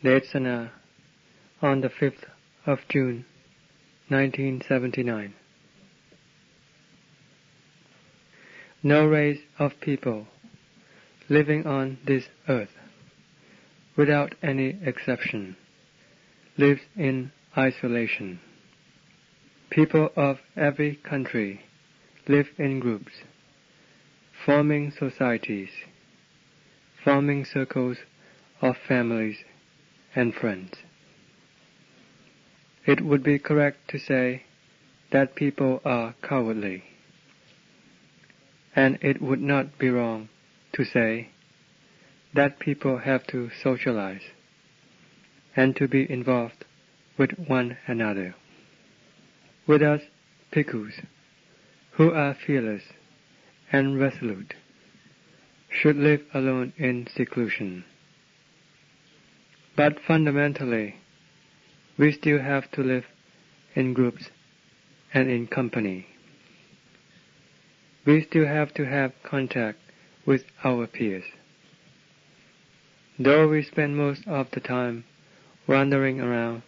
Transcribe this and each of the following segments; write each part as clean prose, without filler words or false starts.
Desana on the 5th of June, 1979. No race of people living on this earth, without any exception, lives in isolation. People of every country live in groups, forming societies, forming circles of families and friends. It would be correct to say that people are cowardly, and it would not be wrong to say that people have to socialize and to be involved with one another. With us bhikkhus, who are fearless and resolute, should live alone in seclusion. But fundamentally, we still have to live in groups and in company. We still have to have contact with our peers. Though we spend most of the time wandering around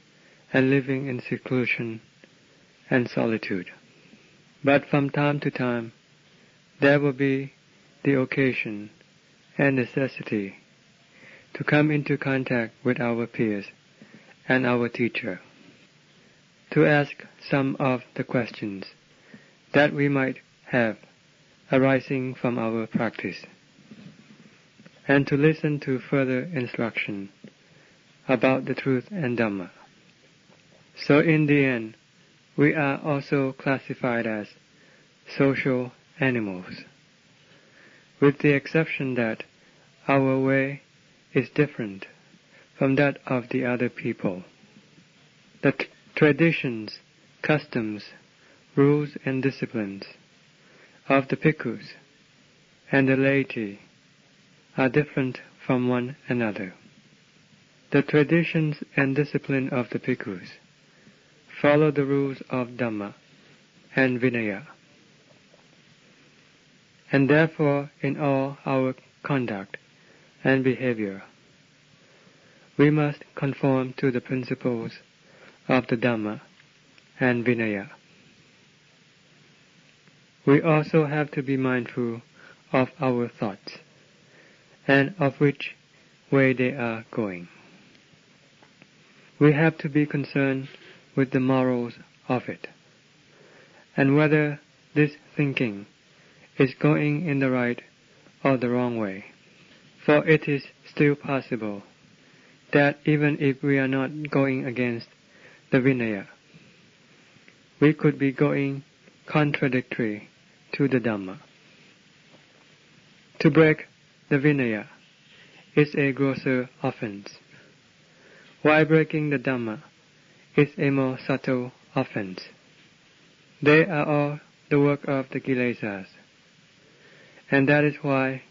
and living in seclusion and solitude. But from time to time, there will be the occasion and necessity to come into contact with our peers and our teacher, to ask some of the questions that we might have arising from our practice, and to listen to further instruction about the truth and Dhamma. So in the end, we are also classified as social animals, with the exception that our way is different from that of the other people. The traditions, customs, rules and disciplines of the bhikkhus and the laity are different from one another. The traditions and discipline of the bhikkhus follow the rules of Dhamma and Vinaya, and therefore in all our conduct and behavior we must conform to the principles of the Dhamma and Vinaya. We also have to be mindful of our thoughts and of which way they are going. We have to be concerned with the morals of it, and whether this thinking is going in the right or the wrong way. For it is still possible that even if we are not going against the Vinaya, we could be going contradictory to the Dhamma. To break the Vinaya is a grosser offense, while breaking the Dhamma is a more subtle offense. They are all the work of the Kilesas, and that is why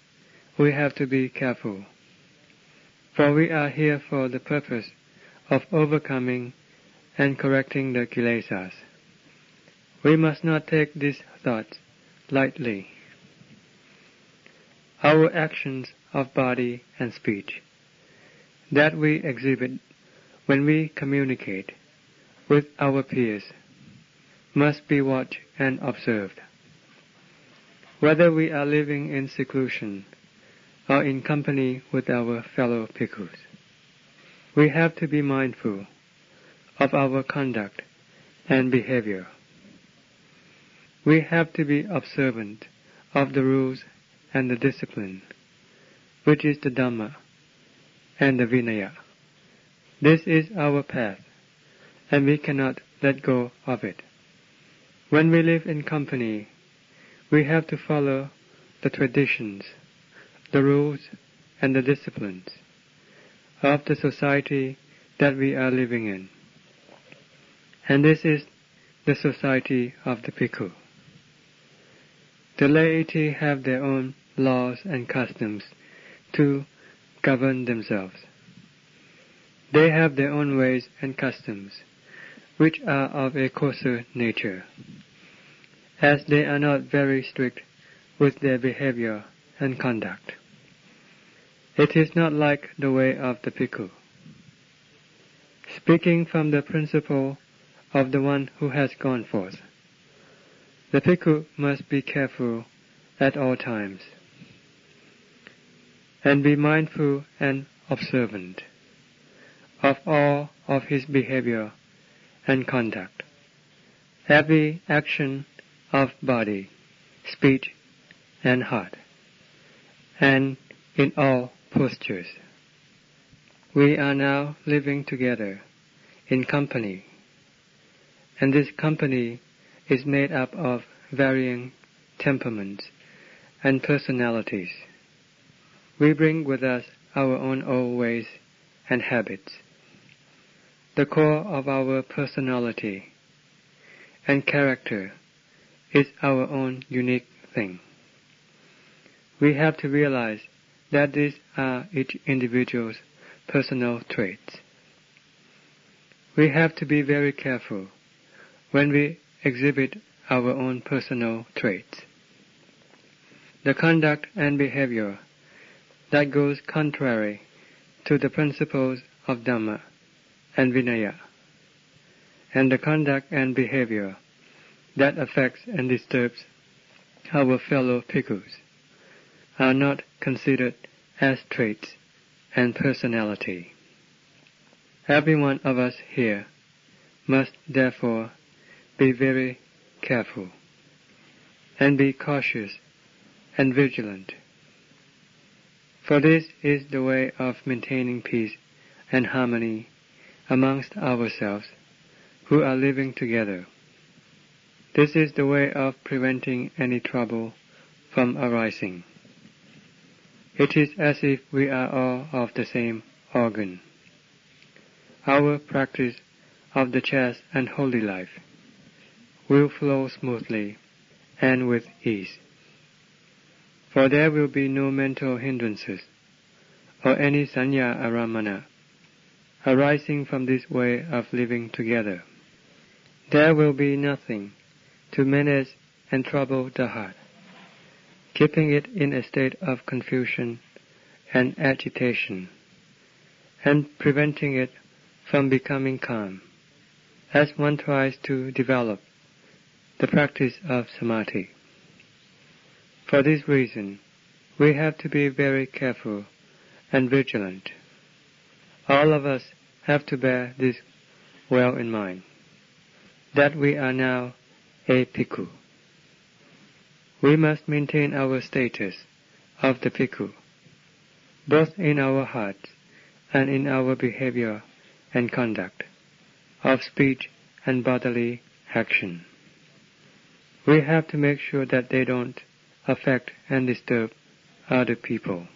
we have to be careful. For we are here for the purpose of overcoming and correcting the Kilesas. We must not take these thoughts lightly. Our actions of body and speech that we exhibit when we communicate with our peers must be watched and observed. Whether we are living in seclusion or in company with our fellow bhikkhus, we have to be mindful of our conduct and behavior. We have to be observant of the rules and the discipline, which is the Dhamma and the Vinaya. This is our path, and we cannot let go of it. When we live in company, we have to follow the traditions, the rules and the disciplines of the society that we are living in. And this is the society of the bhikkhu. The laity have their own laws and customs to govern themselves. They have their own ways and customs, which are of a coarser nature, as they are not very strict with their behavior and conduct. It is not like the way of the bhikkhu. Speaking from the principle of the one who has gone forth, the Bhikkhu must be careful at all times, and be mindful and observant of all of his behavior and conduct, every action of body, speech, and heart, and in all postures. We are now living together in company, and this company is made up of varying temperaments and personalities. We bring with us our own old ways and habits, the core of our personality and character is our own unique thing. We have to realize that these are each individual's personal traits. We have to be very careful when we exhibit our own personal traits. The conduct and behavior that goes contrary to the principles of Dhamma and Vinaya, and the conduct and behavior that affects and disturbs our fellow bhikkhus are not considered as traits and personality. Every one of us here must therefore be very careful and be cautious and vigilant, for this is the way of maintaining peace and harmony amongst ourselves who are living together. This is the way of preventing any trouble from arising. It is as if we are all of the same organ. Our practice of the chaste and holy life will flow smoothly and with ease, for there will be no mental hindrances or any sanya aramana arising from this way of living together. There will be nothing to menace and trouble the heart, keeping it in a state of confusion and agitation, and preventing it from becoming calm, as one tries to develop the practice of samadhi. For this reason, we have to be very careful and vigilant. All of us have to bear this well in mind, that we are now a bhikkhu. We must maintain our status of the bhikkhu, both in our hearts and in our behavior and conduct, of speech and bodily action. We have to make sure that they don't affect and disturb other people.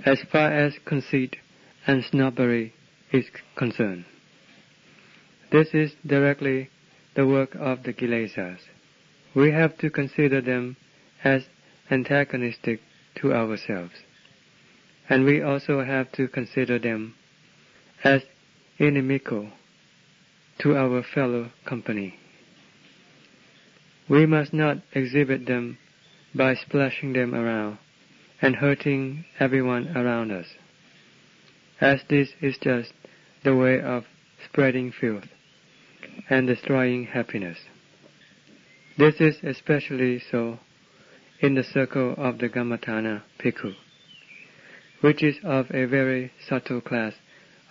As far as conceit and snobbery is concerned, this is directly the work of the Kilesas. We have to consider them as antagonistic to ourselves, and we also have to consider them as inimical to our fellow company. We must not exhibit them by splashing them around and hurting everyone around us, as this is just the way of spreading filth and destroying happiness. This is especially so in the circle of the Gammatana Bhikkhu, which is of a very subtle class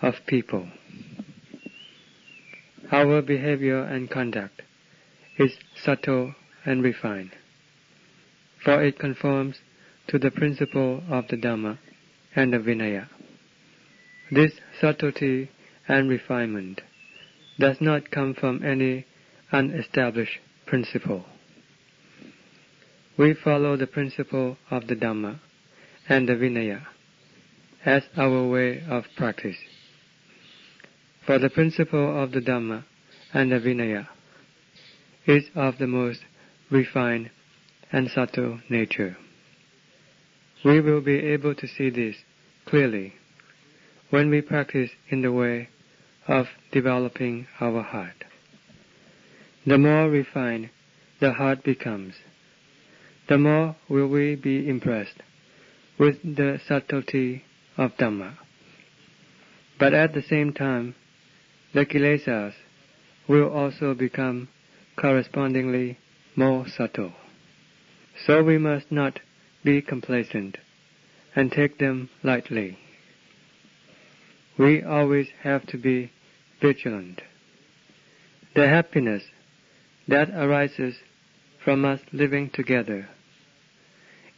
of people. Our behavior and conduct is subtle and refined, for it conforms to the principle of the Dhamma and the Vinaya. This subtlety and refinement does not come from any unestablished principle. We follow the principle of the Dhamma and the Vinaya as our way of practice. For the principle of the Dhamma and the Vinaya is of the most refined and subtle nature. We will be able to see this clearly when we practice in the way of developing our heart. The more refined the heart becomes, the more will we be impressed with the subtlety of Dhamma. But at the same time, the Kilesas will also become correspondingly more subtle. So we must not be complacent and take them lightly. We always have to be vigilant. The happiness that arises from us living together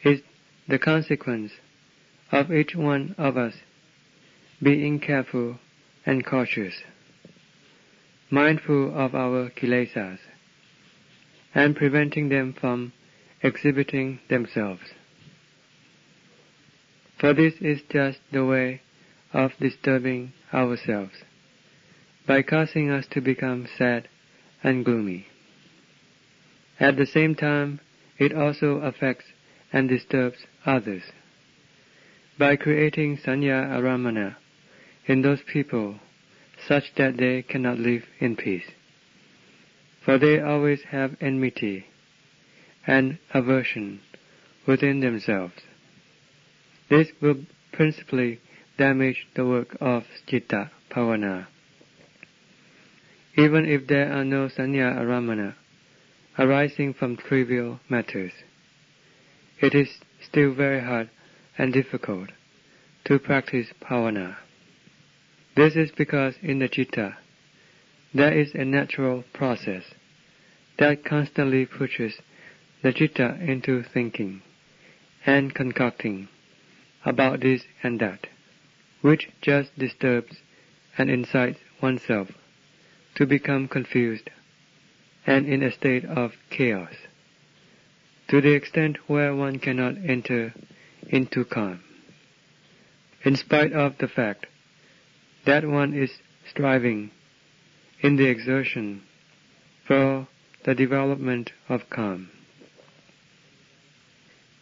is the consequence of each one of us being careful and cautious, mindful of our Kilesas, and preventing them from exhibiting themselves. For this is just the way of disturbing ourselves, by causing us to become sad and gloomy. At the same time, it also affects and disturbs others, by creating sanya aramana in those people such that they cannot live in peace. For they always have enmity and aversion within themselves. This will principally damage the work of Citta Bhavana. Even if there are no sanya aramana arising from trivial matters, it is still very hard and difficult to practice bhavana. This is because in the citta there is a natural process that constantly pushes the citta into thinking and concocting about this and that, which just disturbs and incites oneself to become confused and in a state of chaos, to the extent where one cannot enter into calm, in spite of the fact that one is striving in the exertion for the development of calm.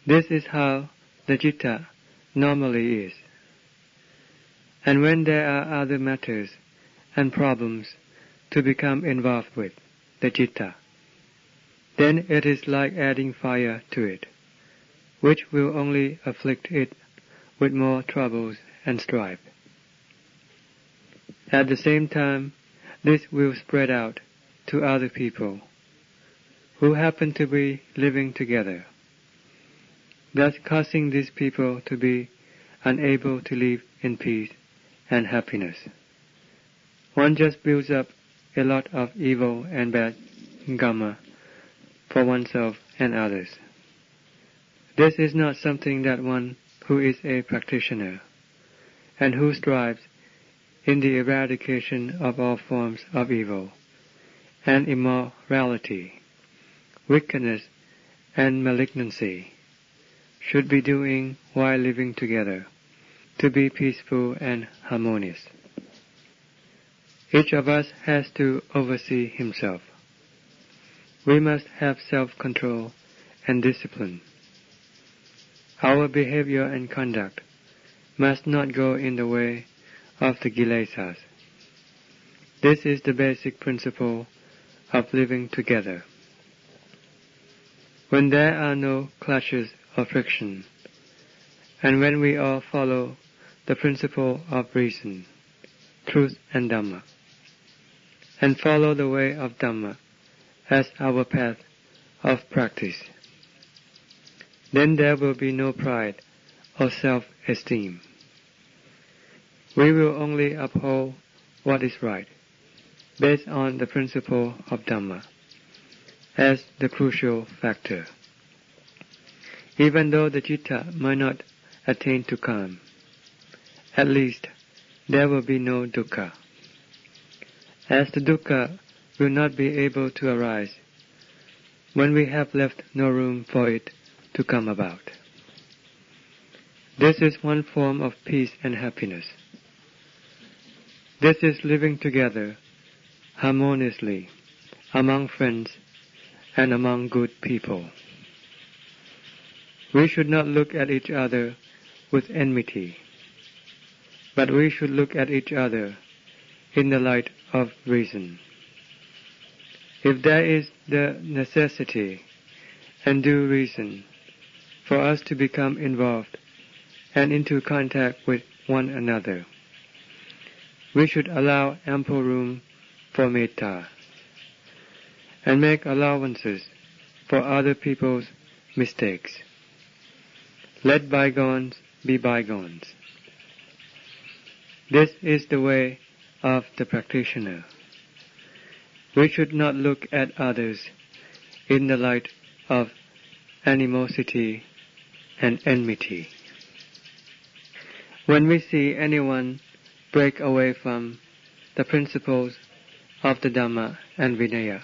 This is how the citta normally is. And when there are other matters and problems to become involved with the citta, then it is like adding fire to it, which will only afflict it with more troubles and strife. At the same time, this will spread out to other people who happen to be living together, thus causing these people to be unable to live in peace and happiness. One just builds up a lot of evil and bad karma for oneself and others. This is not something that one who is a practitioner and who strives in the eradication of all forms of evil and immorality, wickedness and malignancy should be doing while living together to be peaceful and harmonious. Each of us has to oversee himself. We must have self-control and discipline. Our behavior and conduct must not go in the way of the Kilesas. This is the basic principle of living together. When there are no clashes or friction, and when we all follow the principle of reason, truth and Dhamma, and follow the way of Dhamma as our path of practice, then there will be no pride or self-esteem. We will only uphold what is right, based on the principle of Dhamma, as the crucial factor. Even though the citta might not attain to calm, at least there will be no dukkha. As the dukkha will not be able to arise when we have left no room for it to come about. This is one form of peace and happiness. This is living together harmoniously among friends and among good people. We should not look at each other with enmity, but we should look at each other in the light of reason. If there is the necessity and due reason for us to become involved and into contact with one another, we should allow ample room for metta, and make allowances for other people's mistakes. Let bygones be bygones. This is the way of the practitioner. We should not look at others in the light of animosity and enmity. When we see anyone break away from the principles of the Dhamma and Vinaya,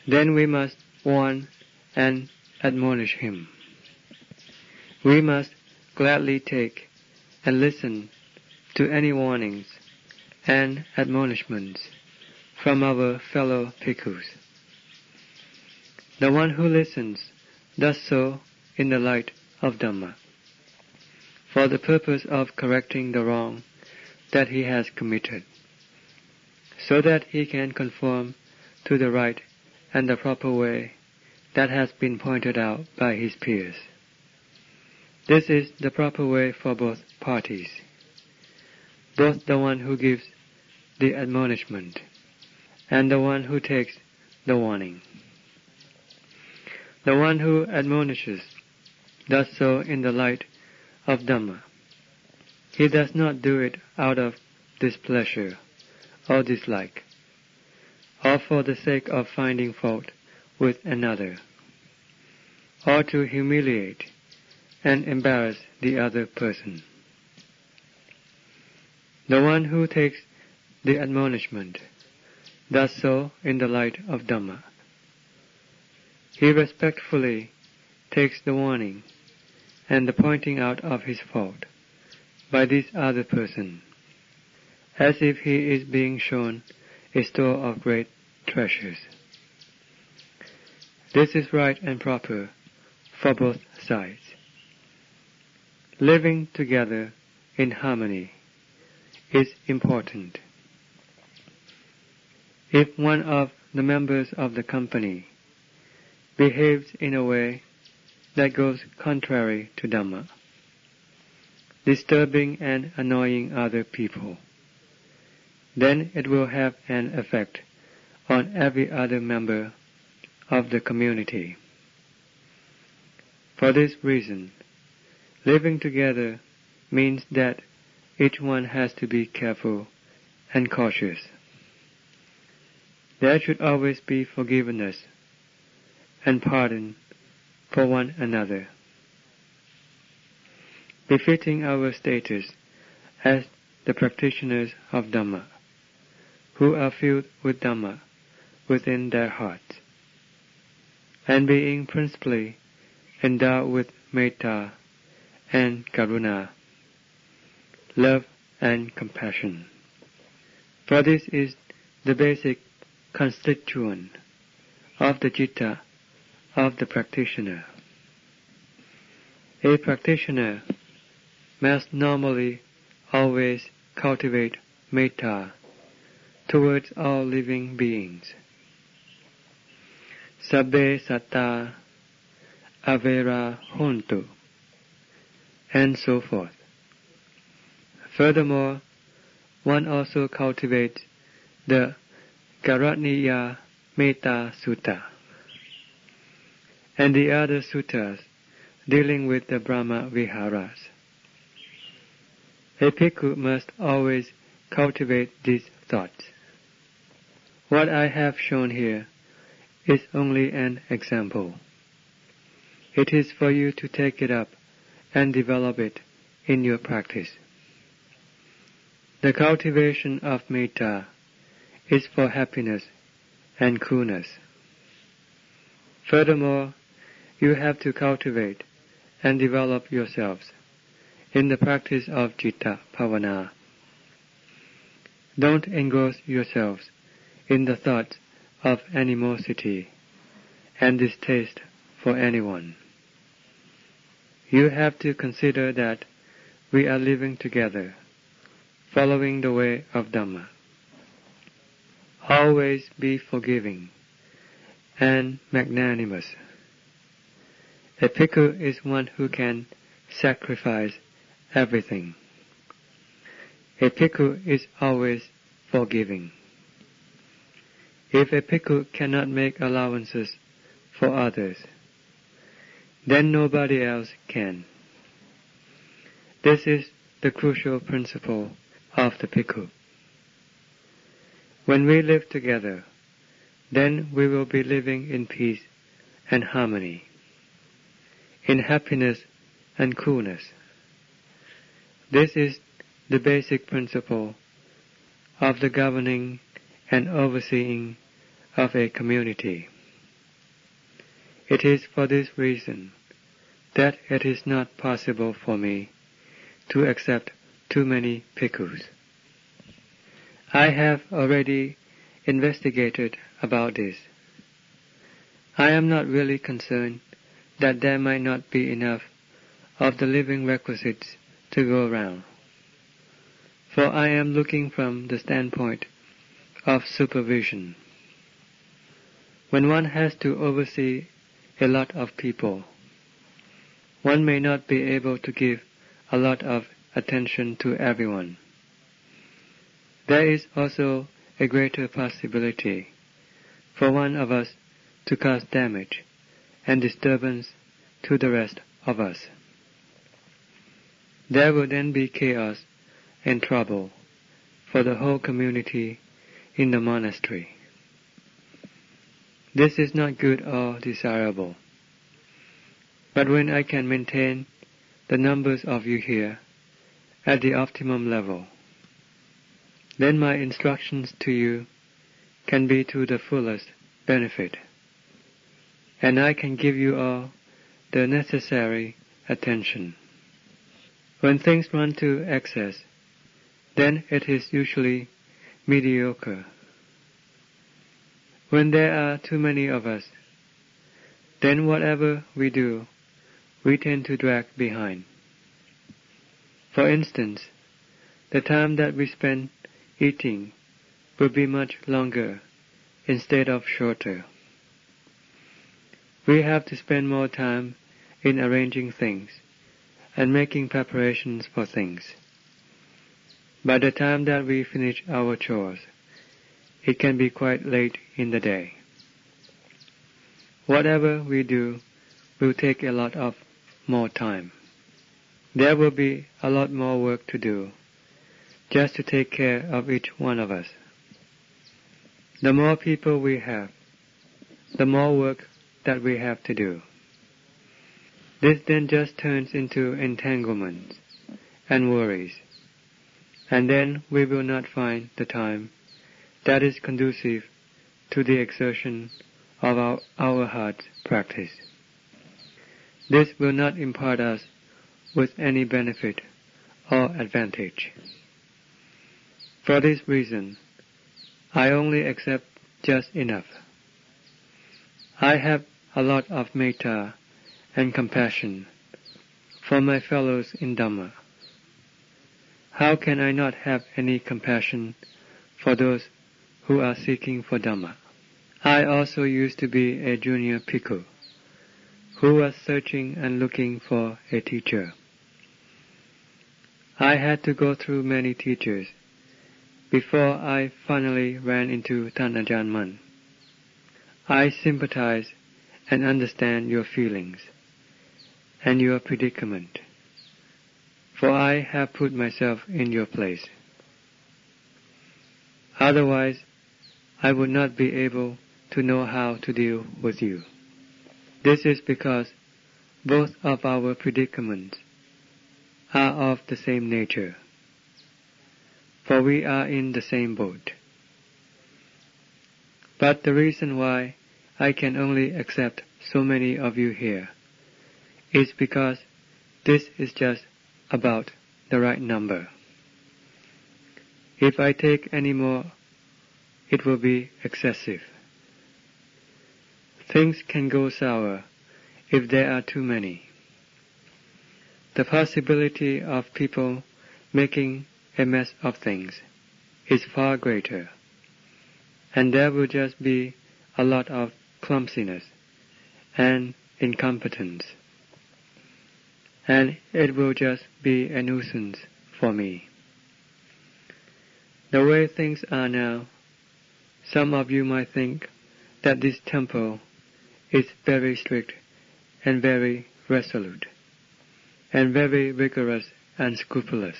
then we must warn and admonish him. We must gladly take and listen to any warnings and admonishments from our fellow bhikkhus. The one who listens does so in the light of Dhamma, for the purpose of correcting the wrong that he has committed, so that he can conform to the right and the proper way that has been pointed out by his peers. This is the proper way for both parties, both the one who gives the admonishment and the one who takes the warning. The one who admonishes does so in the light of Dhamma. He does not do it out of displeasure or dislike, or for the sake of finding fault with another, or to humiliate and embarrass the other person. The one who takes the admonishment does so in the light of Dhamma. He respectfully takes the warning and the pointing out of his fault by this other person, as if he is being shown a store of great treasures. This is right and proper for both sides. Living together in harmony is important. If one of the members of the company behaves in a way that goes contrary to Dhamma, disturbing and annoying other people, then it will have an effect on every other member of the community. For this reason, living together means that each one has to be careful and cautious. There should always be forgiveness and pardon for one another, befitting our status as the practitioners of Dhamma, who are filled with Dhamma within their hearts, and being principally endowed with metta and karuna, love and compassion. For this is the basic constituent of the citta of the practitioner. A practitioner must normally always cultivate metta towards all living beings. Sabbe satta avera hontu, and so forth. Furthermore, one also cultivates the Karaniya Metta Sutta and the other suttas dealing with the Brahma Viharas. A bhikkhu must always cultivate these thoughts. What I have shown here is only an example. It is for you to take it up and develop it in your practice. The cultivation of metta is for happiness and coolness. Furthermore, you have to cultivate and develop yourselves in the practice of citta bhavana. Don't engross yourselves in the thoughts of animosity and distaste for anyone. You have to consider that we are living together, following the way of Dhamma. Always be forgiving and magnanimous. A bhikkhu is one who can sacrifice everything. A bhikkhu is always forgiving. If a bhikkhu cannot make allowances for others, then nobody else can. This is the crucial principle of the bhikkhu. When we live together, then we will be living in peace and harmony, in happiness and coolness. This is the basic principle of the governing and overseeing of a community. It is for this reason that it is not possible for me to accept too many bhikkhus. I have already investigated about this. I am not really concerned that there might not be enough of the living requisites to go around, for I am looking from the standpoint of supervision. When one has to oversee a lot of people, one may not be able to give a lot of attention to everyone. There is also a greater possibility for one of us to cause damage and disturbance to the rest of us. There will then be chaos and trouble for the whole community in the monastery. This is not good or desirable. But when I can maintain the numbers of you here at the optimum level, then my instructions to you can be to the fullest benefit, and I can give you all the necessary attention. When things run to excess, then it is usually mediocre. When there are too many of us, then whatever we do, we tend to drag behind. For instance, the time that we spend eating will be much longer instead of shorter. We have to spend more time in arranging things and making preparations for things. By the time that we finish our chores, it can be quite late in the day. Whatever we do will take a lot of more time. There will be a lot more work to do just to take care of each one of us. The more people we have, the more work that we have to do. This then just turns into entanglements and worries, and then we will not find the time that is conducive to the exertion of our heart's practice. This will not impart us with any benefit or advantage. For this reason, I only accept just enough. I have a lot of metta and compassion for my fellows in Dhamma. How can I not have any compassion for those who are seeking for Dhamma? I also used to be a junior bhikkhu who was searching and looking for a teacher. I had to go through many teachers before I finally ran into Ajahn Maha. I sympathize and understand your feelings and your predicament, for I have put myself in your place. Otherwise, I would not be able to know how to deal with you. This is because both of our predicaments are of the same nature, for we are in the same boat. But the reason why I can only accept so many of you here is because this is just about the right number. If I take any more, it will be excessive. Things can go sour if there are too many. The possibility of people making a mess of things is far greater, and there will just be a lot of clumsiness and incompetence, and it will just be a nuisance for me. The way things are now, some of you might think that this temple is very strict and very resolute, and very rigorous and scrupulous.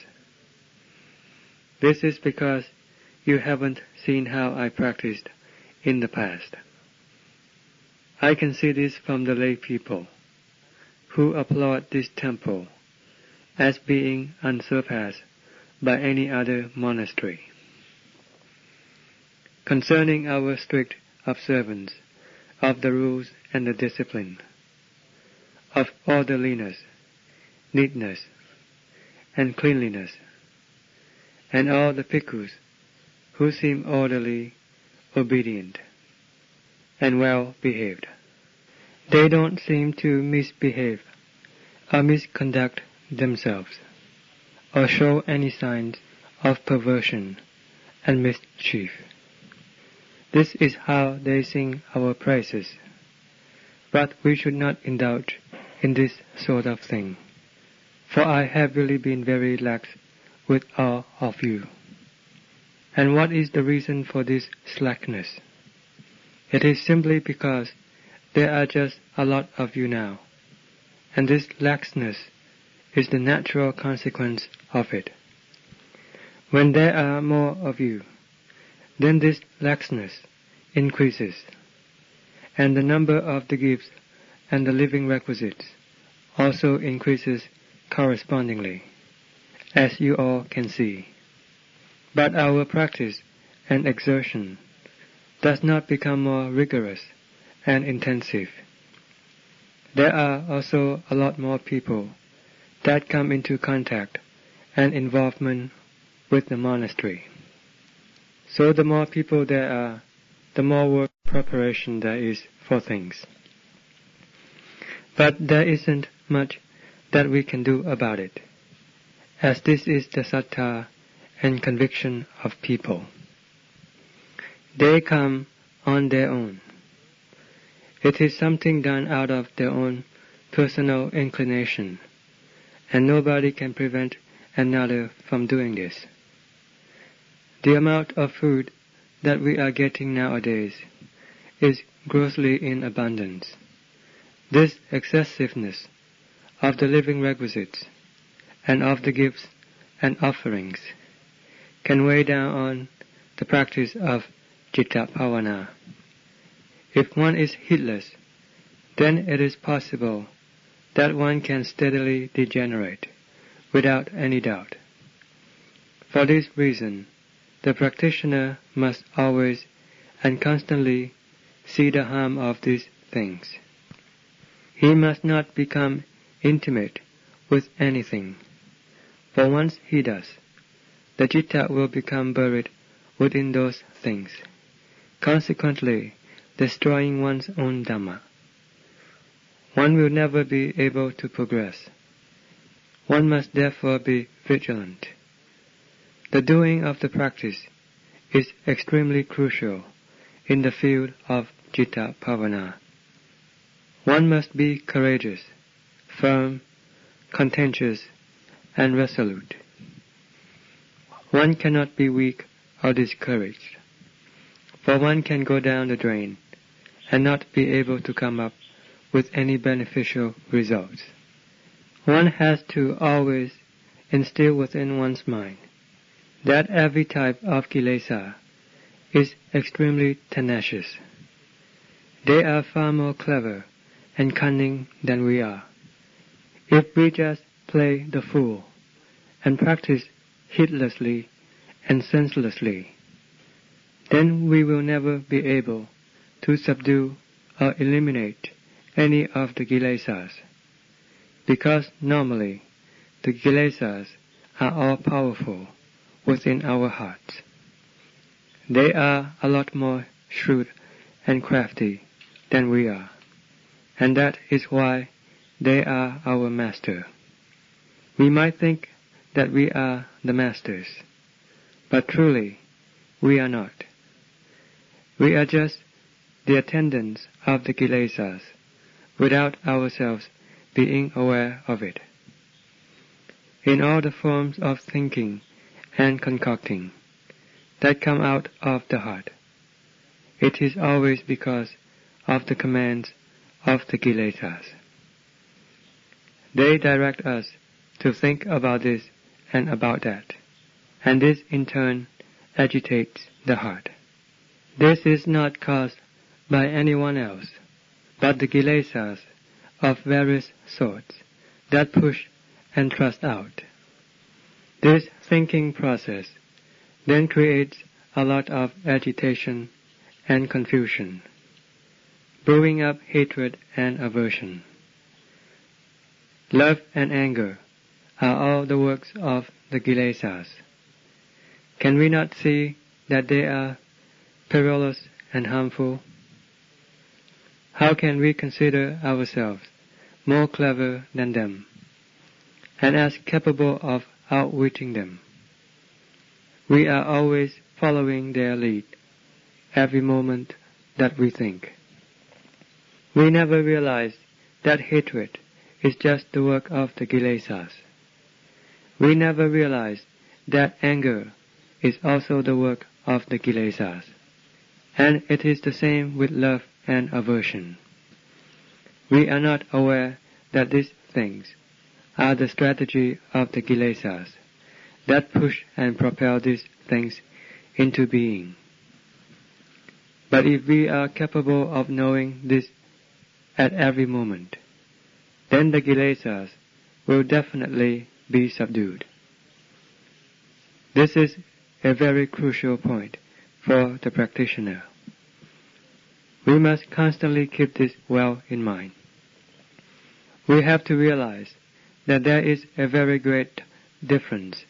This is because you haven't seen how I practiced in the past. I can see this from the lay people, who applaud this temple as being unsurpassed by any other monastery. Concerning our strict observance of the rules and the discipline, of orderliness, neatness, and cleanliness, and all the bhikkhus who seem orderly, obedient, and well behaved. They don't seem to misbehave or misconduct themselves, or show any signs of perversion and mischief. This is how they sing our praises. But we should not indulge in this sort of thing, for I have really been very lax with all of you. And what is the reason for this slackness? It is simply because there are just a lot of you now, and this laxness is the natural consequence of it. When there are more of you, then this laxness increases, and the number of the gifts and the living requisites also increases correspondingly, as you all can see. But our practice and exertion does not become more rigorous and intensive. There are also a lot more people that come into contact and involvement with the monastery. So the more people there are, the more work preparation there is for things. But there isn't much that we can do about it, as this is the sattva and conviction of people. They come on their own. It is something done out of their own personal inclination, and nobody can prevent another from doing this. The amount of food that we are getting nowadays is grossly in abundance. This excessiveness of the living requisites and of the gifts and offerings can weigh down on the practice of Citta Bhavana. If one is heedless, then it is possible that one can steadily degenerate without any doubt. For this reason, the practitioner must always and constantly see the harm of these things. He must not become intimate with anything, for once he does, the citta will become buried within those things, consequently destroying one's own Dhamma. One will never be able to progress. One must therefore be vigilant. The doing of the practice is extremely crucial in the field of Citta Bhavana. One must be courageous, firm, conscientious, and resolute. One cannot be weak or discouraged, for one can go down the drain and not be able to come up with any beneficial results. One has to always instill within one's mind that every type of Kilesa is extremely tenacious. They are far more clever and cunning than we are. If we just play the fool and practice heedlessly and senselessly, then we will never be able to subdue or eliminate any of the Kilesas, because normally the Kilesas are all powerful within our hearts. They are a lot more shrewd and crafty than we are, and that is why they are our master. We might think that we are the masters, but truly we are not. We are just the attendants of the Kilesas, without ourselves being aware of it. In all the forms of thinking and concocting, that come out of the heart. It is always because of the commands of the Kilesas. They direct us to think about this and about that, and this in turn agitates the heart. This is not caused by anyone else, but the Kilesas of various sorts that push and thrust out. This thinking process then creates a lot of agitation and confusion, brewing up hatred and aversion. Love and anger are all the works of the Kilesas. Can we not see that they are perilous and harmful? How can we consider ourselves more clever than them, and as capable of outwitting them? We are always following their lead, every moment that we think. We never realize that hatred is just the work of the Kilesas. We never realize that anger is also the work of the Kilesas, and it is the same with love and aversion. We are not aware that these things are the strategy of the Kilesas that push and propel these things into being. But if we are capable of knowing this at every moment, then the Kilesas will definitely be subdued. This is a very crucial point for the practitioner. We must constantly keep this well in mind. We have to realize that there is a very great difference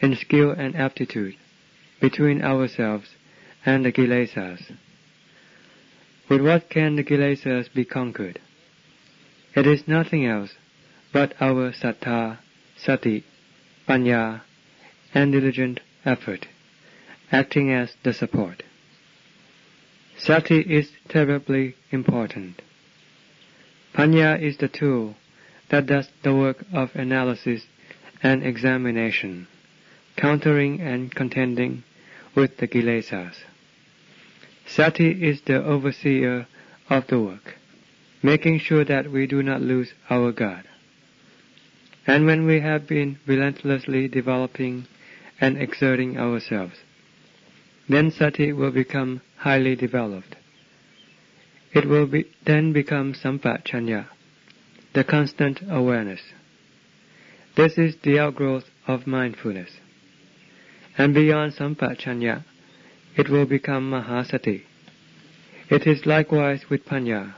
in skill and aptitude between ourselves and the Kilesas. With what can the Kilesas be conquered? It is nothing else but our Sattha, Sati, Panna, and diligent effort, acting as the support. Sati is terribly important. Panna is the tool that does the work of analysis and examination, countering and contending with the Kilesas. Sati is the overseer of the work, making sure that we do not lose our guard. And when we have been relentlessly developing and exerting ourselves, then Sati will become highly developed. It will then become Sampachanya, the constant awareness. This is the outgrowth of mindfulness. And beyond Sampachanya, it will become Mahasati. It is likewise with Panna,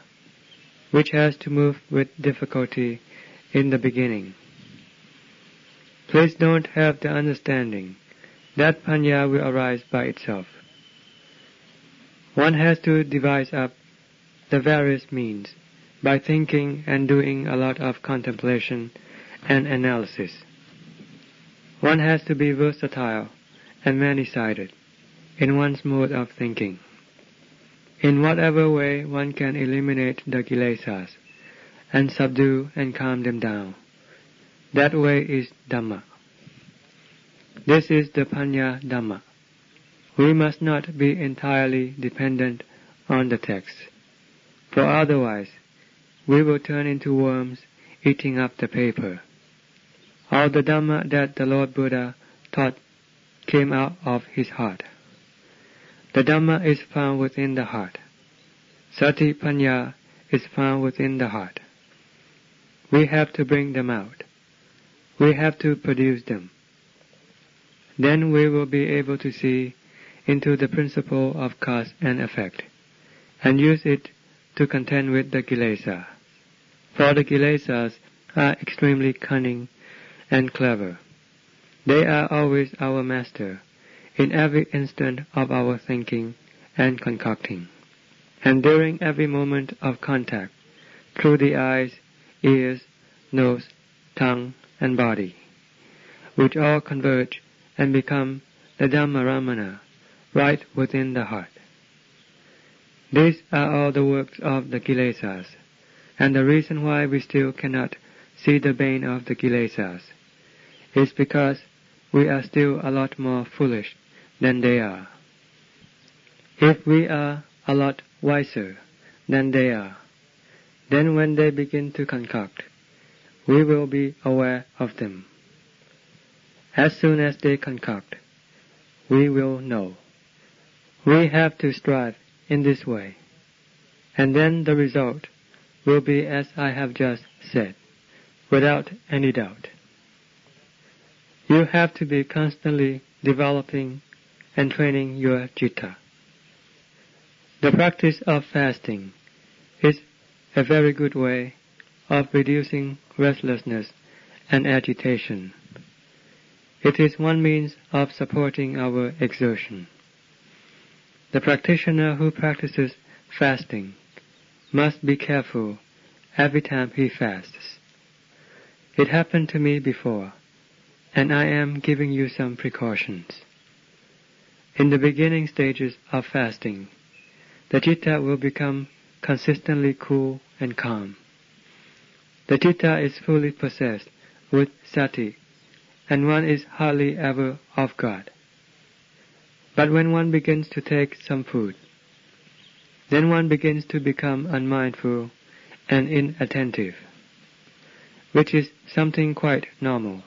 which has to move with difficulty in the beginning. Please don't have the understanding that Panna will arise by itself. One has to devise up the various means by thinking and doing a lot of contemplation and analysis. One has to be versatile and many-sided in one's mode of thinking. In whatever way one can eliminate the Kilesas and subdue and calm them down, that way is Dhamma. This is the Panna Dhamma. We must not be entirely dependent on the text, for otherwise we will turn into worms eating up the paper. All the Dhamma that the Lord Buddha taught came out of his heart. The Dhamma is found within the heart. Sati Panna is found within the heart. We have to bring them out. We have to produce them. Then we will be able to see into the principle of cause and effect, and use it to contend with the Kilesas. For the Kilesas are extremely cunning and clever. They are always our master in every instant of our thinking and concocting, and during every moment of contact through the eyes, ears, nose, tongue, and body, which all converge and become the Dhammaramana right within the heart. These are all the works of the Kilesas, and the reason why we still cannot see the bane of the Kilesas is because we are still a lot more foolish than they are. If we are a lot wiser than they are, then when they begin to concoct, we will be aware of them. As soon as they concoct, we will know. We have to strive in this way, and then the result will be as I have just said, without any doubt. You have to be constantly developing and training your citta. The practice of fasting is a very good way of reducing restlessness and agitation. It is one means of supporting our exertion. The practitioner who practices fasting must be careful every time he fasts. It happened to me before, and I am giving you some precautions. In the beginning stages of fasting, the citta will become consistently cool and calm. The citta is fully possessed with sati, and one is hardly ever off guard. But when one begins to take some food, then one begins to become unmindful and inattentive, which is something quite normal.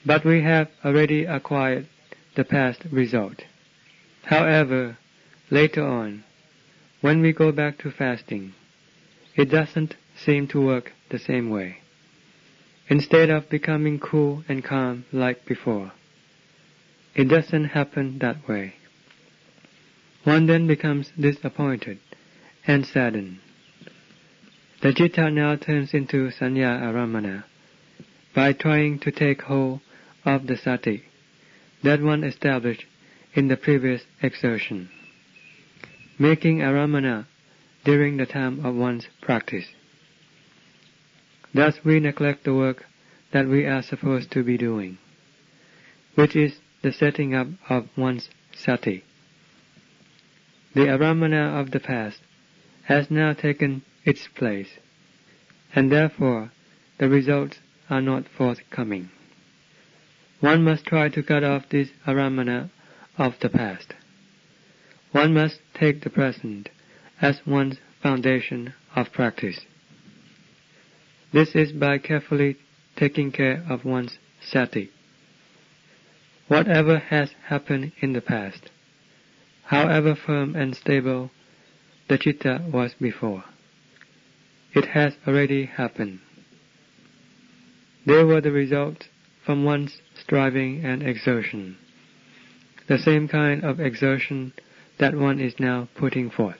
But we have already acquired the past result. However, later on, when we go back to fasting, it doesn't seem to work the same way. Instead of becoming cool and calm like before, it doesn't happen that way. One then becomes disappointed and saddened. The citta now turns into sanya aramana by trying to take hold of the sati that one established in the previous exertion, making aramana during the time of one's practice. Thus we neglect the work that we are supposed to be doing, which is the setting up of one's sati. The aramana of the past has now taken its place, and therefore the results are not forthcoming. One must try to cut off this aramana of the past. One must take the present as one's foundation of practice. This is by carefully taking care of one's sati. Whatever has happened in the past, however firm and stable the citta was before, it has already happened. They were the results from one's striving and exertion, the same kind of exertion that one is now putting forth.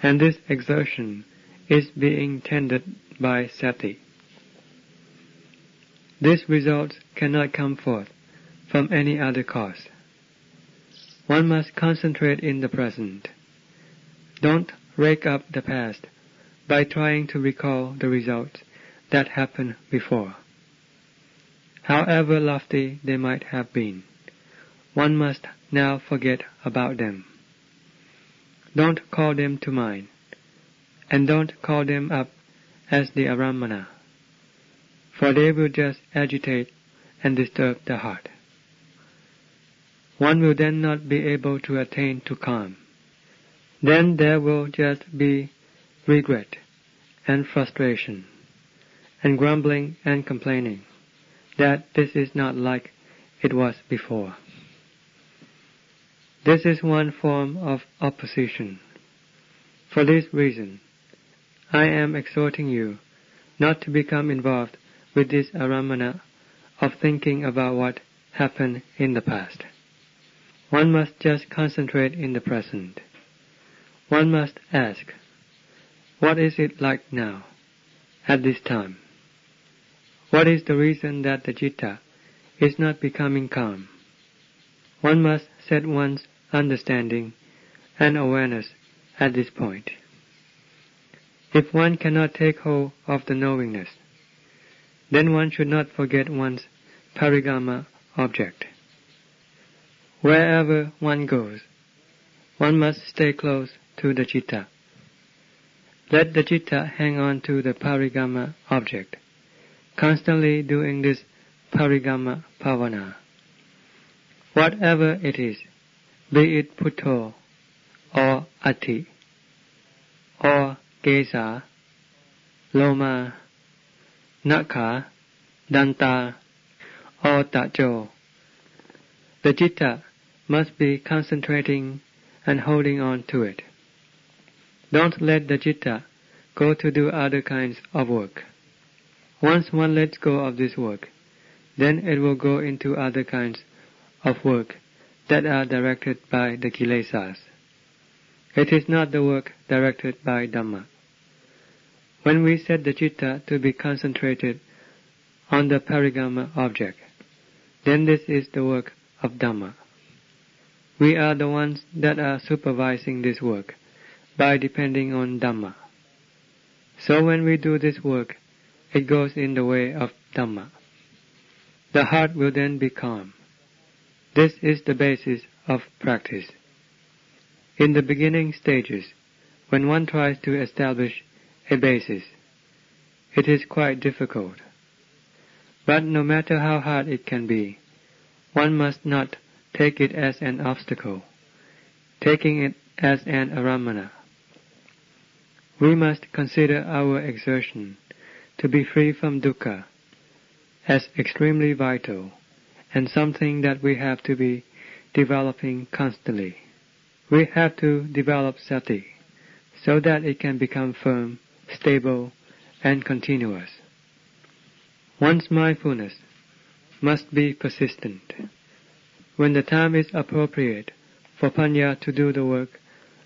And this exertion is being tended by sati. These results cannot come forth from any other cause. One must concentrate in the present. Don't rake up the past by trying to recall the results that happened before. However lofty they might have been, one must now forget about them. Don't call them to mind, and don't call them up as the aramana, for they will just agitate and disturb the heart. One will then not be able to attain to calm. Then there will just be regret and frustration, and grumbling and complaining that this is not like it was before. This is one form of opposition. For this reason, I am exhorting you not to become involved with this aramana of thinking about what happened in the past. One must just concentrate in the present. One must ask, what is it like now, at this time? What is the reason that the citta is not becoming calm? One must set one's understanding and awareness at this point. If one cannot take hold of the knowingness, then one should not forget one's parigama object. Wherever one goes, one must stay close to the citta. Let the citta hang on to the parigama object, constantly doing this parigama bhavana. Whatever it is, be it Putto, or Ati, or Kesa, Loma, Nakha, Danta, or Tajo, the citta must be concentrating and holding on to it. Don't let the citta go to do other kinds of work. Once one lets go of this work, then it will go into other kinds of work that are directed by the Kilesas. It is not the work directed by Dhamma. When we set the citta to be concentrated on the parigama object, then this is the work of Dhamma. We are the ones that are supervising this work by depending on Dhamma. So when we do this work, it goes in the way of Dhamma. The heart will then be calm. This is the basis of practice. In the beginning stages, when one tries to establish a basis, it is quite difficult. But no matter how hard it can be, one must not take it as an obstacle, taking it as an aramana. We must consider our exertion to be free from dukkha as extremely vital and something that we have to be developing constantly. We have to develop sati so that it can become firm, stable, and continuous. One's mindfulness must be persistent. When the time is appropriate for panya to do the work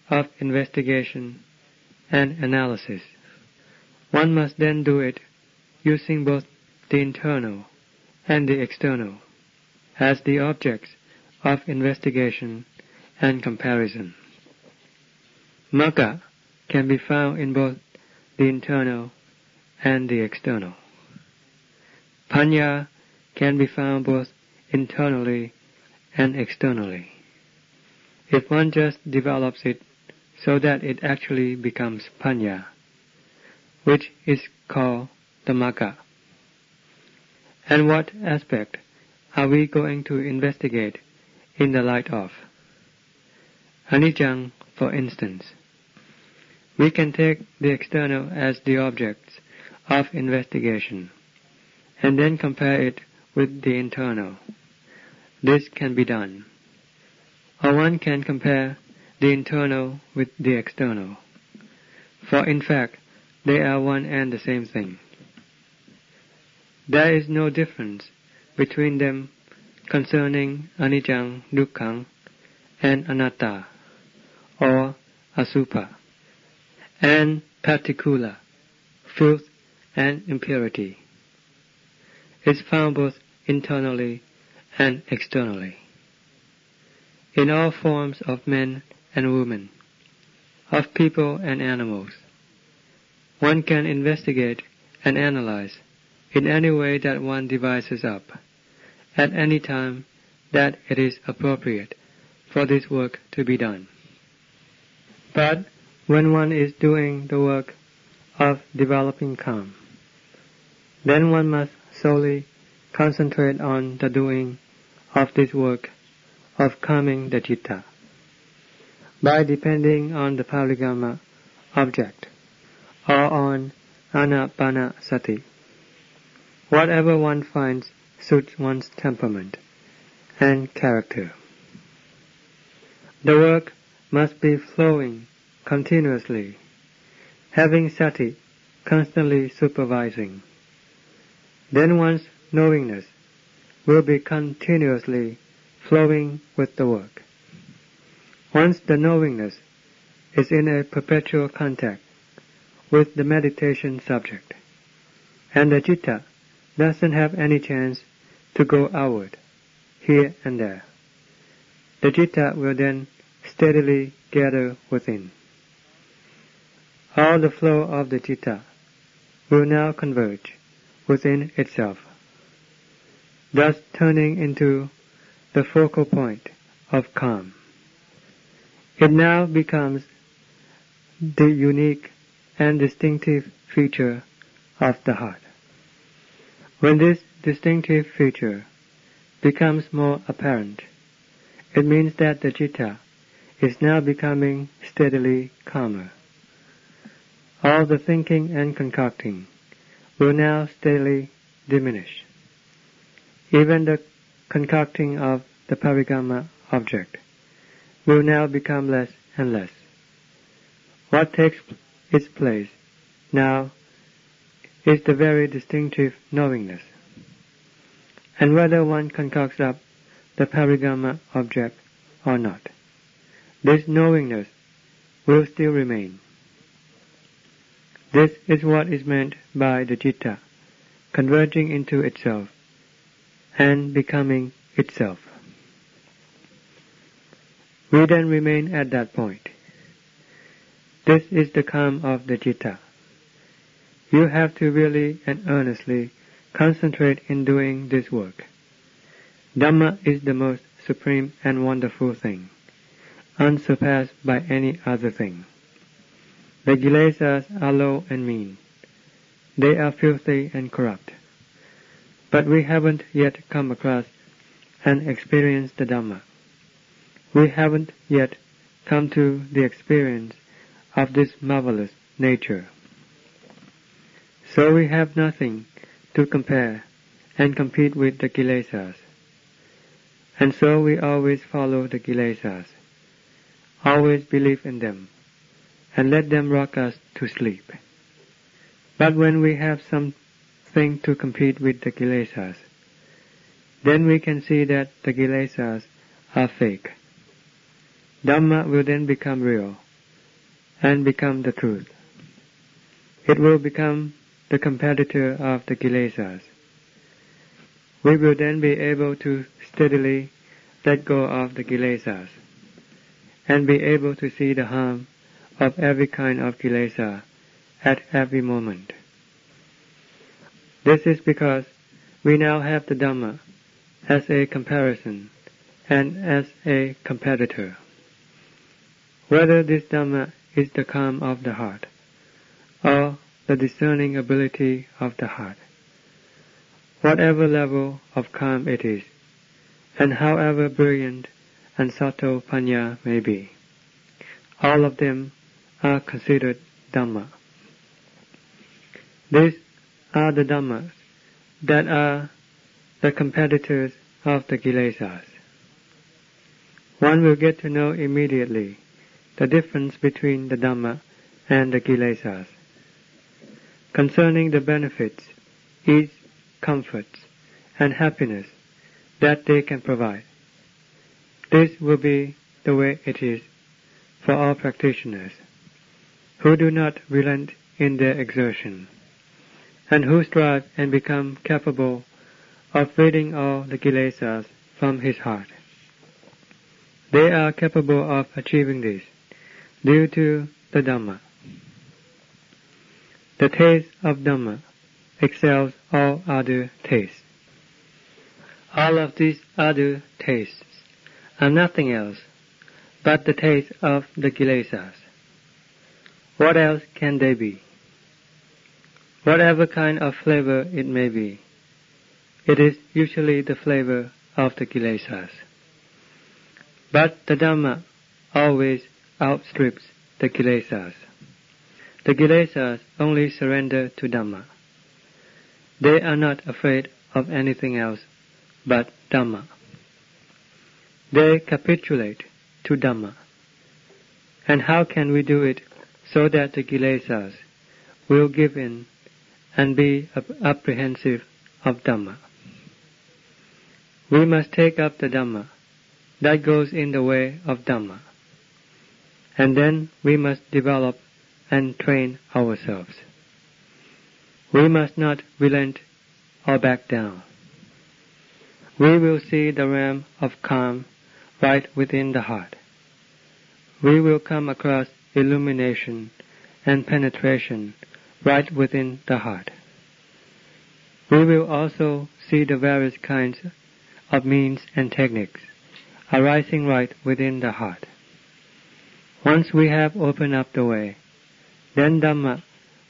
of investigation and analysis, one must then do it using both the internal and the external as the objects of investigation and comparison. Magga can be found in both the internal and the external. Panya can be found both internally and externally. If one just develops it so that it actually becomes panya, which is called the magga. And what aspect are we going to investigate in the light of? Anicca, for instance. We can take the external as the objects of investigation, and then compare it with the internal. This can be done. Or one can compare the internal with the external, for in fact they are one and the same thing. There is no difference between them concerning anicca, dukkha, and anatta, or asubha, and particular, filth and impurity. Is found both internally and externally. In all forms of men and women, of people and animals, one can investigate and analyze in any way that one devises up, at any time that it is appropriate for this work to be done. But when one is doing the work of developing calm, then one must solely concentrate on the doing of this work of calming the citta, by depending on the parigama object, or on anapanasati. Whatever one finds suits one's temperament and character. The work must be flowing continuously, having sati constantly supervising. Then one's knowingness will be continuously flowing with the work. Once the knowingness is in a perpetual contact with the meditation subject, and the citta doesn't have any chance to go outward, here and there, the citta will then steadily gather within. All the flow of the citta will now converge within itself, thus turning into the focal point of calm. It now becomes the unique and distinctive feature of the heart. When this distinctive feature becomes more apparent, It means that the citta is now becoming steadily calmer. All the thinking and concocting will now steadily diminish. Even the concocting of the parigama object will now become less and less. What takes its place now is the very distinctive knowingness. And whether one concocts up the parigama object or not, this knowingness will still remain. This is what is meant by the citta converging into itself and becoming itself. We then remain at that point. This is the calm of the citta. You have to really and earnestly concentrate in doing this work. Dhamma is the most supreme and wonderful thing, unsurpassed by any other thing. The Kilesas are low and mean. They are filthy and corrupt. But we haven't yet come across and experienced the Dhamma. We haven't yet come to the experience of this marvelous nature. So we have nothing to compare and compete with the Kilesas. And so we always follow the Kilesas, always believe in them, and let them rock us to sleep. But when we have something to compete with the Kilesas, then we can see that the Kilesas are fake. Dhamma will then become real and become the truth. It will become the competitor of the Kilesas. We will then be able to steadily let go of the Kilesas and be able to see the harm of every kind of Kilesa at every moment. This is because we now have the Dhamma as a comparison and as a competitor. Whether this Dhamma is the calm of the heart or the discerning ability of the heart, whatever level of calm it is, and however brilliant and subtle Panya may be, all of them are considered Dhamma. These are the Dhammas that are the competitors of the Kilesas. One will get to know immediately the difference between the Dhamma and the Kilesas. Concerning the benefits, ease, comforts, and happiness that they can provide. This will be the way it is for all practitioners who do not relent in their exertion, and who strive and become capable of ridding all the Kilesas from his heart. They are capable of achieving this due to the Dhamma. The taste of Dhamma excels all other tastes. All of these other tastes are nothing else but the taste of the Kilesas. What else can they be? Whatever kind of flavor it may be, it is usually the flavor of the Kilesas. But the Dhamma always outstrips the Kilesas. The Kilesas only surrender to Dhamma. They are not afraid of anything else but Dhamma. They capitulate to Dhamma. And how can we do it so that the Kilesas will give in and be apprehensive of Dhamma? We must take up the Dhamma that goes in the way of Dhamma, and then we must develop and train ourselves. We must not relent or back down. We will see the realm of calm right within the heart. We will come across illumination and penetration right within the heart. We will also see the various kinds of means and techniques arising right within the heart. Once we have opened up the way, then Dhamma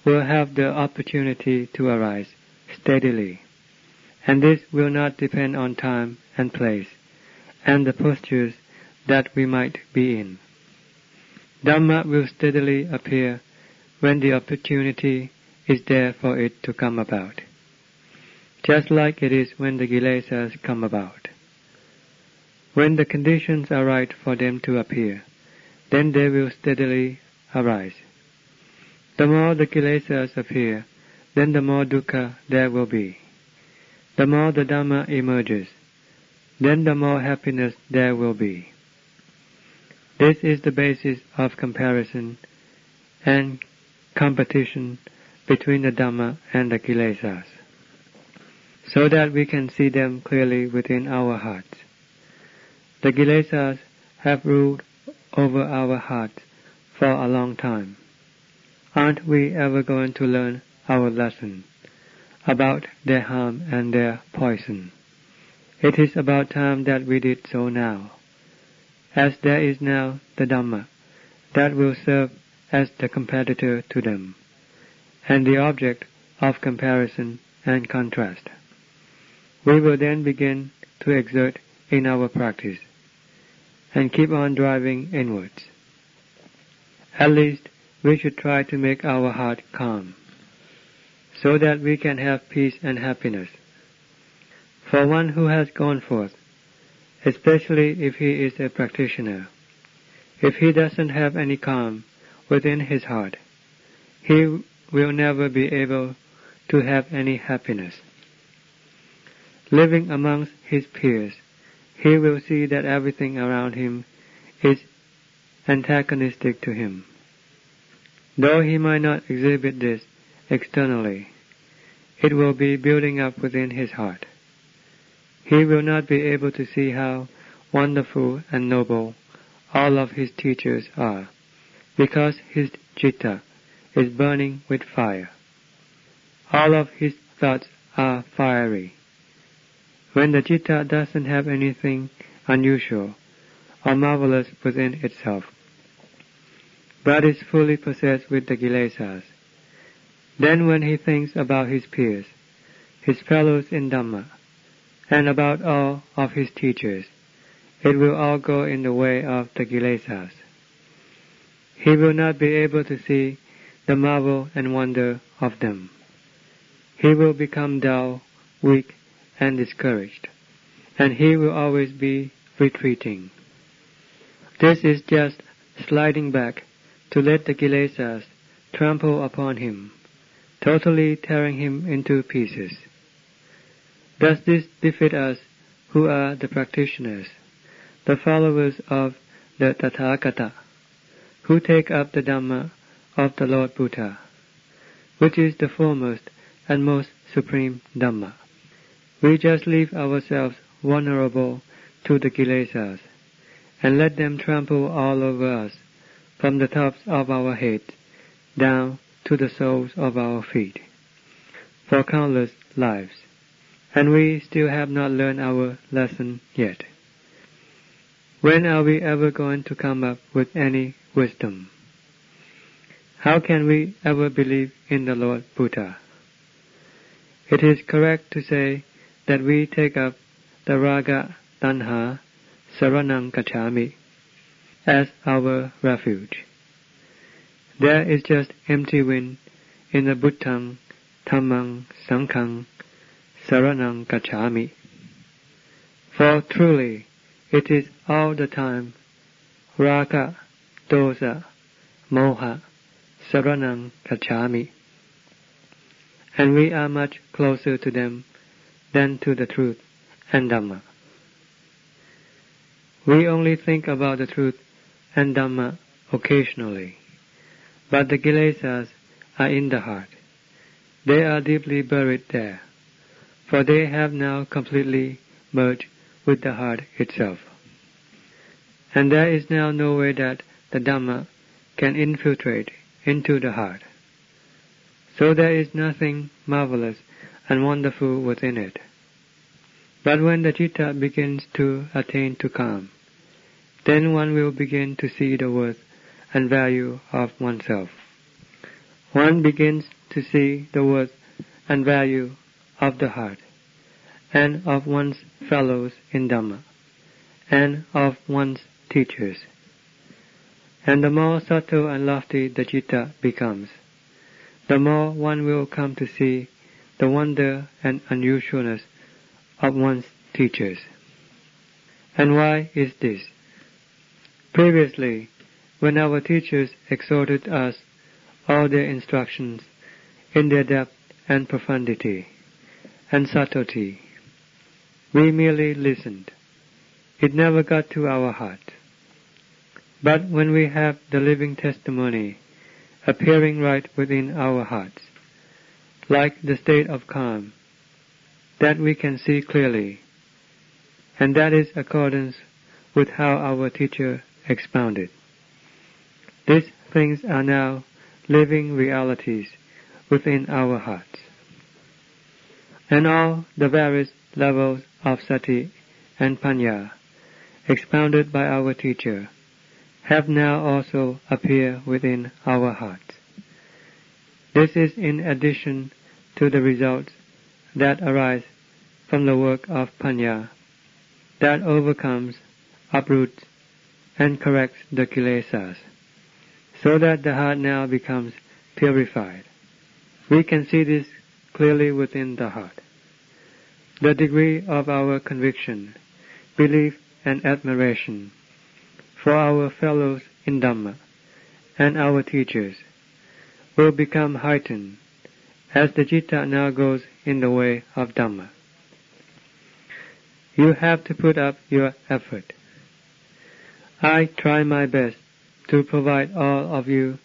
will have the opportunity to arise steadily, and this will not depend on time and place and the postures that we might be in. Dhamma will steadily appear when the opportunity is there for it to come about, just like it is when the Kilesas come about. When the conditions are right for them to appear, then they will steadily arise. The more the Kilesas appear, then the more dukkha there will be. The more the Dhamma emerges, then the more happiness there will be. This is the basis of comparison and competition between the Dhamma and the Kilesas, so that we can see them clearly within our hearts. The Kilesas have ruled over our hearts for a long time. Aren't we ever going to learn our lesson about their harm and their poison? It is about time that we did so now, as there is now the Dhamma that will serve as the competitor to them, and the object of comparison and contrast. We will then begin to exert in our practice, and keep on driving inwards. At least we should try to make our heart calm, so that we can have peace and happiness. For one who has gone forth, especially if he is a practitioner, if he doesn't have any calm within his heart, he will never be able to have any happiness. Living amongst his peers, he will see that everything around him is antagonistic to him. Though he might not exhibit this externally, it will be building up within his heart. He will not be able to see how wonderful and noble all of his teachers are, because his Citta is burning with fire. All of his thoughts are fiery. When the Citta doesn't have anything unusual or marvelous within itself, but is fully possessed with the Kilesas, then when he thinks about his peers, his fellows in Dhamma, and about all of his teachers, it will all go in the way of the Kilesas. He will not be able to see the marvel and wonder of them. He will become dull, weak, and discouraged, and he will always be retreating. This is just sliding back to let the Kilesas trample upon him, totally tearing him into pieces. Does this befit us who are the practitioners, the followers of the Tathagata, who take up the Dhamma of the Lord Buddha, which is the foremost and most supreme Dhamma? We just leave ourselves vulnerable to the Kilesas, and let them trample all over us, from the tops of our heads down to the soles of our feet, for countless lives, and we still have not learned our lesson yet. When are we ever going to come up with any wisdom? How can we ever believe in the Lord Buddha? It is correct to say that we take up the raga, tanha, saranang gacchami as our refuge. There is just empty wind in the Buddhang, Dhammang, Sanghang, saranang gacchami. For truly, it is all the time raga, dosa, moha, saranang gacchami, and we are much closer to them than to the truth and Dhamma. We only think about the truth and Dhamma occasionally, but the Kilesas are in the heart. They are deeply buried there, for they have now completely merged with the heart itself. And there is now no way that the Dhamma can infiltrate into the heart. So there is nothing marvelous and wonderful within it. But when the Citta begins to attain to calm, then one will begin to see the worth and value of oneself. One begins to see the worth and value of the heart, and of one's fellows in Dhamma, and of one's teachers. And the more subtle and lofty the citta becomes, the more one will come to see the wonder and unusualness of one's teachers. And why is this? Previously, when our teachers exhorted us all their instructions in their depth and profundity and subtlety, we merely listened. It never got to our heart. But when we have the living testimony appearing right within our hearts, like the state of calm, that we can see clearly, and that is accordance with how our teacher expounded. These things are now living realities within our hearts. And all the various levels of Sati and Panna, expounded by our teacher, have now also appeared within our hearts. This is in addition to the results that arise from the work of Panna that overcomes, uproots, and corrects the Kilesas, so that the heart now becomes purified. We can see this clearly within the heart. The degree of our conviction, belief, and admiration for our fellows in Dhamma and our teachers will become heightened as the citta now goes in the way of Dhamma. You have to put up your effort. I try my best to provide all of you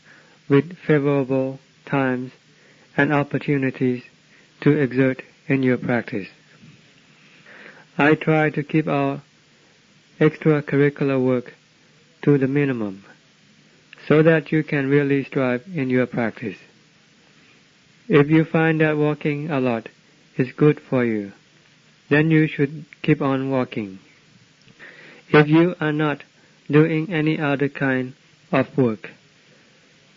with favorable times and opportunities to exert in your practice. I try to keep our extracurricular work to the minimum, so that you can really strive in your practice. If you find that walking a lot is good for you, then you should keep on walking. If you are not doing any other kind of work,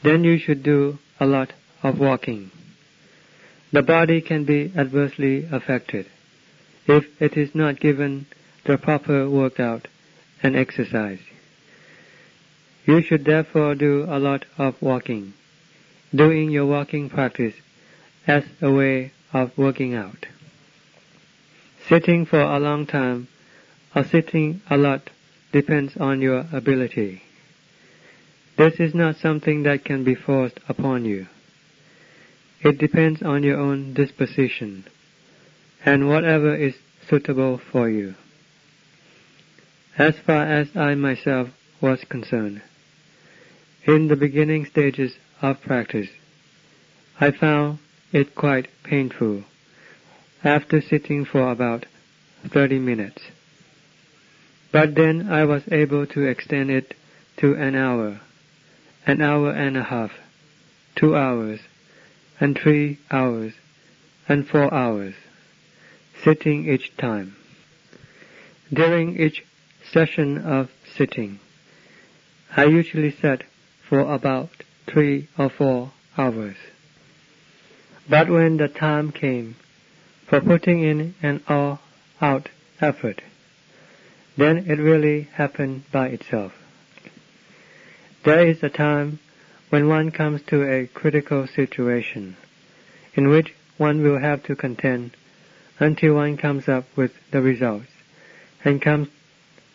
then you should do a lot of walking. The body can be adversely affected if it is not given the proper workout and exercise. You should therefore do a lot of walking, doing your walking practice as a way of working out. Sitting for a long time or sitting a lot depends on your ability. This is not something that can be forced upon you. It depends on your own disposition and whatever is suitable for you. As far as I myself was concerned, in the beginning stages of practice, I found it quite painful after sitting for about 30 minutes. But then I was able to extend it to an hour and a half, 2 hours, and 3 hours, and 4 hours, sitting each time. During each session of sitting, I usually sat for about 3 or 4 hours. But when the time came for putting in an all-out effort, then it really happened by itself. There is a time when one comes to a critical situation, in which one will have to contend until one comes up with the results, and comes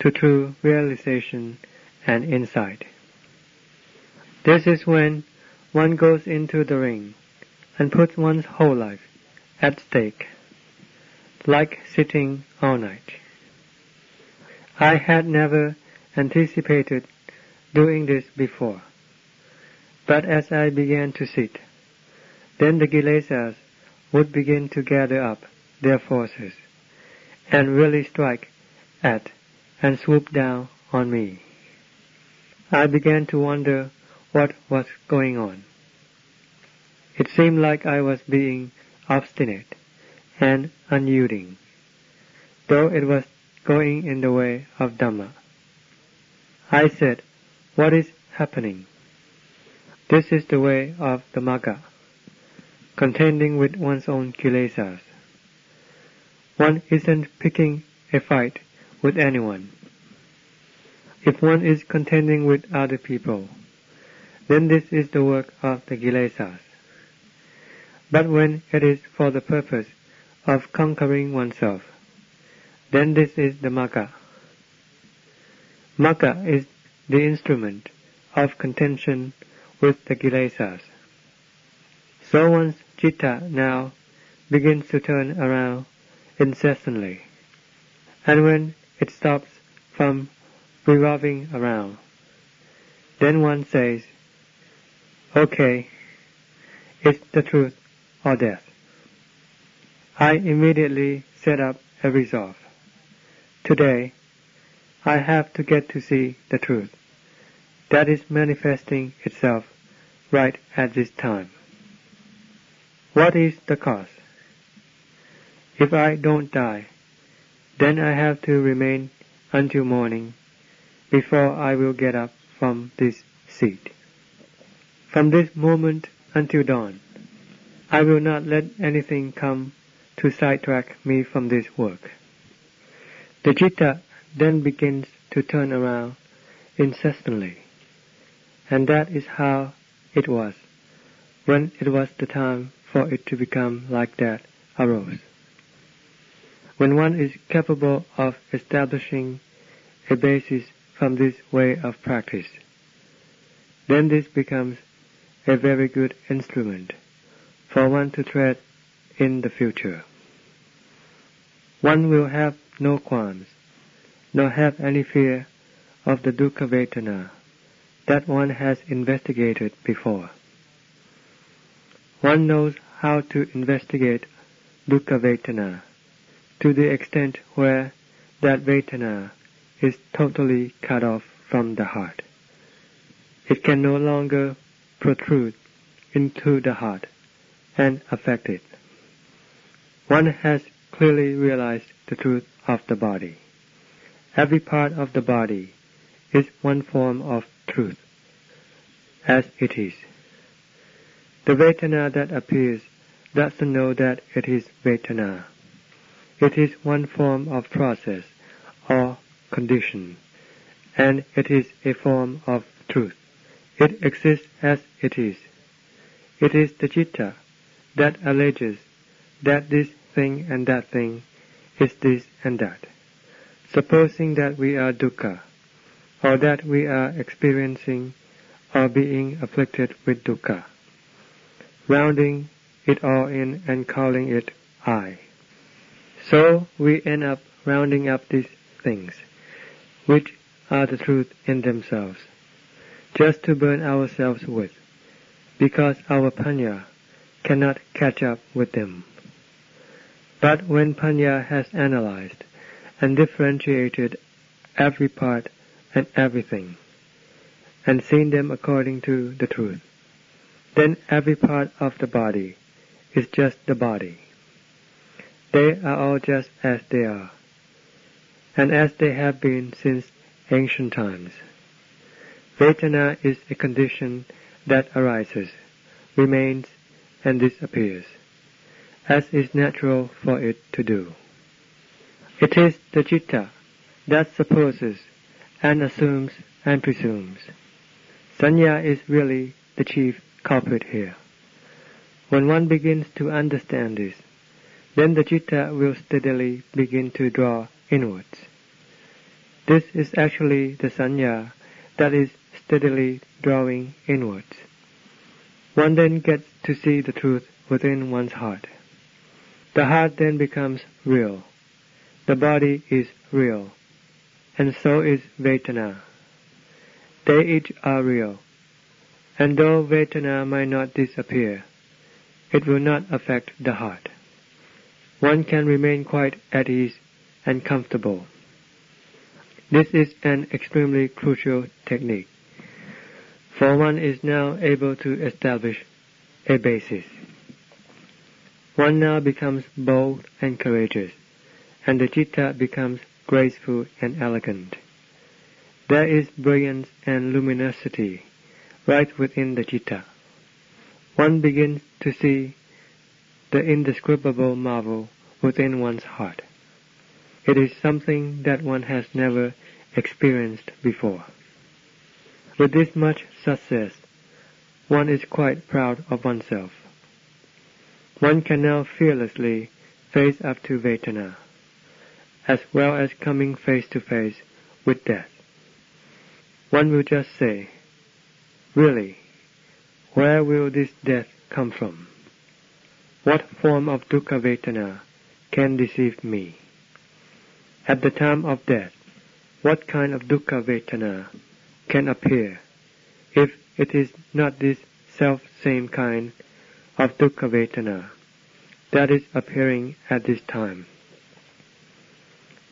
to true realization and insight. This is when one goes into the ring and puts one's whole life at stake, like sitting all night. I had never anticipated doing this before, but as I began to sit, then the Kilesas would begin to gather up their forces and really strike at and swoop down on me. I began to wonder what was going on. It seemed like I was being obstinate and unyielding, though it was going in the way of Dhamma. I said, "What is happening?" This is the way of the Magga, contending with one's own Kilesas. One isn't picking a fight with anyone. If one is contending with other people, then this is the work of the Kilesas. But when it is for the purpose of conquering oneself, then this is the Magga. Magga is the instrument of contention with the Kilesas. So one's Citta now begins to turn around incessantly, and when it stops from revolving around, then one says, "Okay, it's the truth or death." I immediately set up a resolve. Today, I have to get to see the truth that is manifesting itself right at this time. What is the cause? If I don't die, then I have to remain until morning before I will get up from this seat. From this moment until dawn, I will not let anything come to sidetrack me from this work. The Citta then begins to turn around incessantly, and that is how it was when it was the time for it to become like that arose. When one is capable of establishing a basis from this way of practice, then this becomes a very good instrument for one to tread in the future. One will have no qualms, nor have any fear of the Dukkha Vedana that one has investigated before. One knows how to investigate Dukkha Vedana to the extent where that Vedana is totally cut off from the heart. It can no longer protrude into the heart and affect it. One has clearly realized the truth of the body. Every part of the body is one form of truth, as it is. The Vedana that appears doesn't know that it is Vedana. It is one form of process or condition, and it is a form of truth. It exists as it is. It is the Citta that alleges that this thing and that thing is this and that, supposing that we are dukkha, or that we are experiencing or being afflicted with dukkha, rounding it all in and calling it I. So we end up rounding up these things, which are the truth in themselves, just to burn ourselves with, because our Panya cannot catch up with them. But when Panya has analyzed and differentiated every part and everything, and seen them according to the truth, then every part of the body is just the body. They are all just as they are, and as they have been since ancient times. Vedana is a condition that arises, remains, and disappears, as is natural for it to do. It is the Citta that supposes and assumes and presumes. Sanya is really the chief culprit here. When one begins to understand this, then the Citta will steadily begin to draw inwards. This is actually the Sanya that is steadily drawing inwards. One then gets to see the truth within one's heart. The heart then becomes real. The body is real, and so is Vedana. They each are real, and though Vedana might not disappear, it will not affect the heart. One can remain quite at ease and comfortable. This is an extremely crucial technique, for one is now able to establish a basis. One now becomes bold and courageous, and the Citta becomes graceful and elegant. There is brilliance and luminosity right within the Citta. One begins to see the indescribable marvel within one's heart. It is something that one has never experienced before. With this much success, one is quite proud of oneself. One can now fearlessly face up to Vedana, as well as coming face to face with death. One will just say, really, where will this death come from? What form of Dukkha Vedana can deceive me? At the time of death, what kind of Dukkha Vedana can appear if it is not this self-same kind of Dukkha Vedana that is appearing at this time?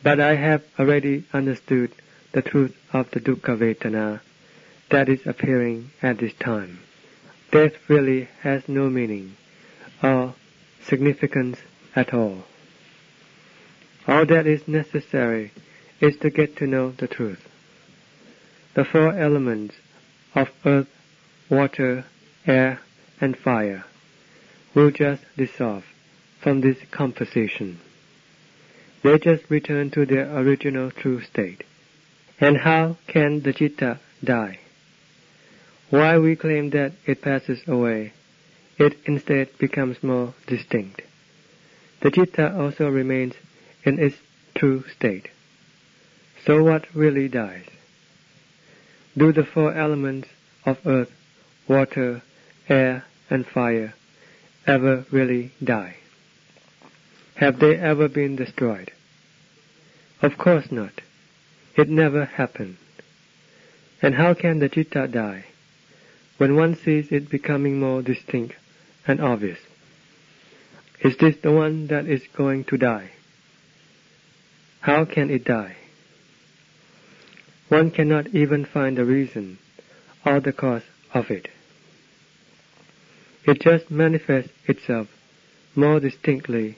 But I have already understood the truth of the Dukkha Vedana that is appearing at this time. Death really has no meaning or significance at all. All that is necessary is to get to know the truth. The four elements of earth, water, air, and fire will just dissolve from this composition. They just return to their original true state. And how can the Citta die? While we claim that it passes away, it instead becomes more distinct. The Citta also remains in its true state. So what really dies? Do the four elements of earth, water, air, and fire ever really die? Have they ever been destroyed? Of course not. It never happened. And how can the Citta die when one sees it becoming more distinct and obvious? Is this the one that is going to die? How can it die? One cannot even find the reason or the cause of it. It just manifests itself more distinctly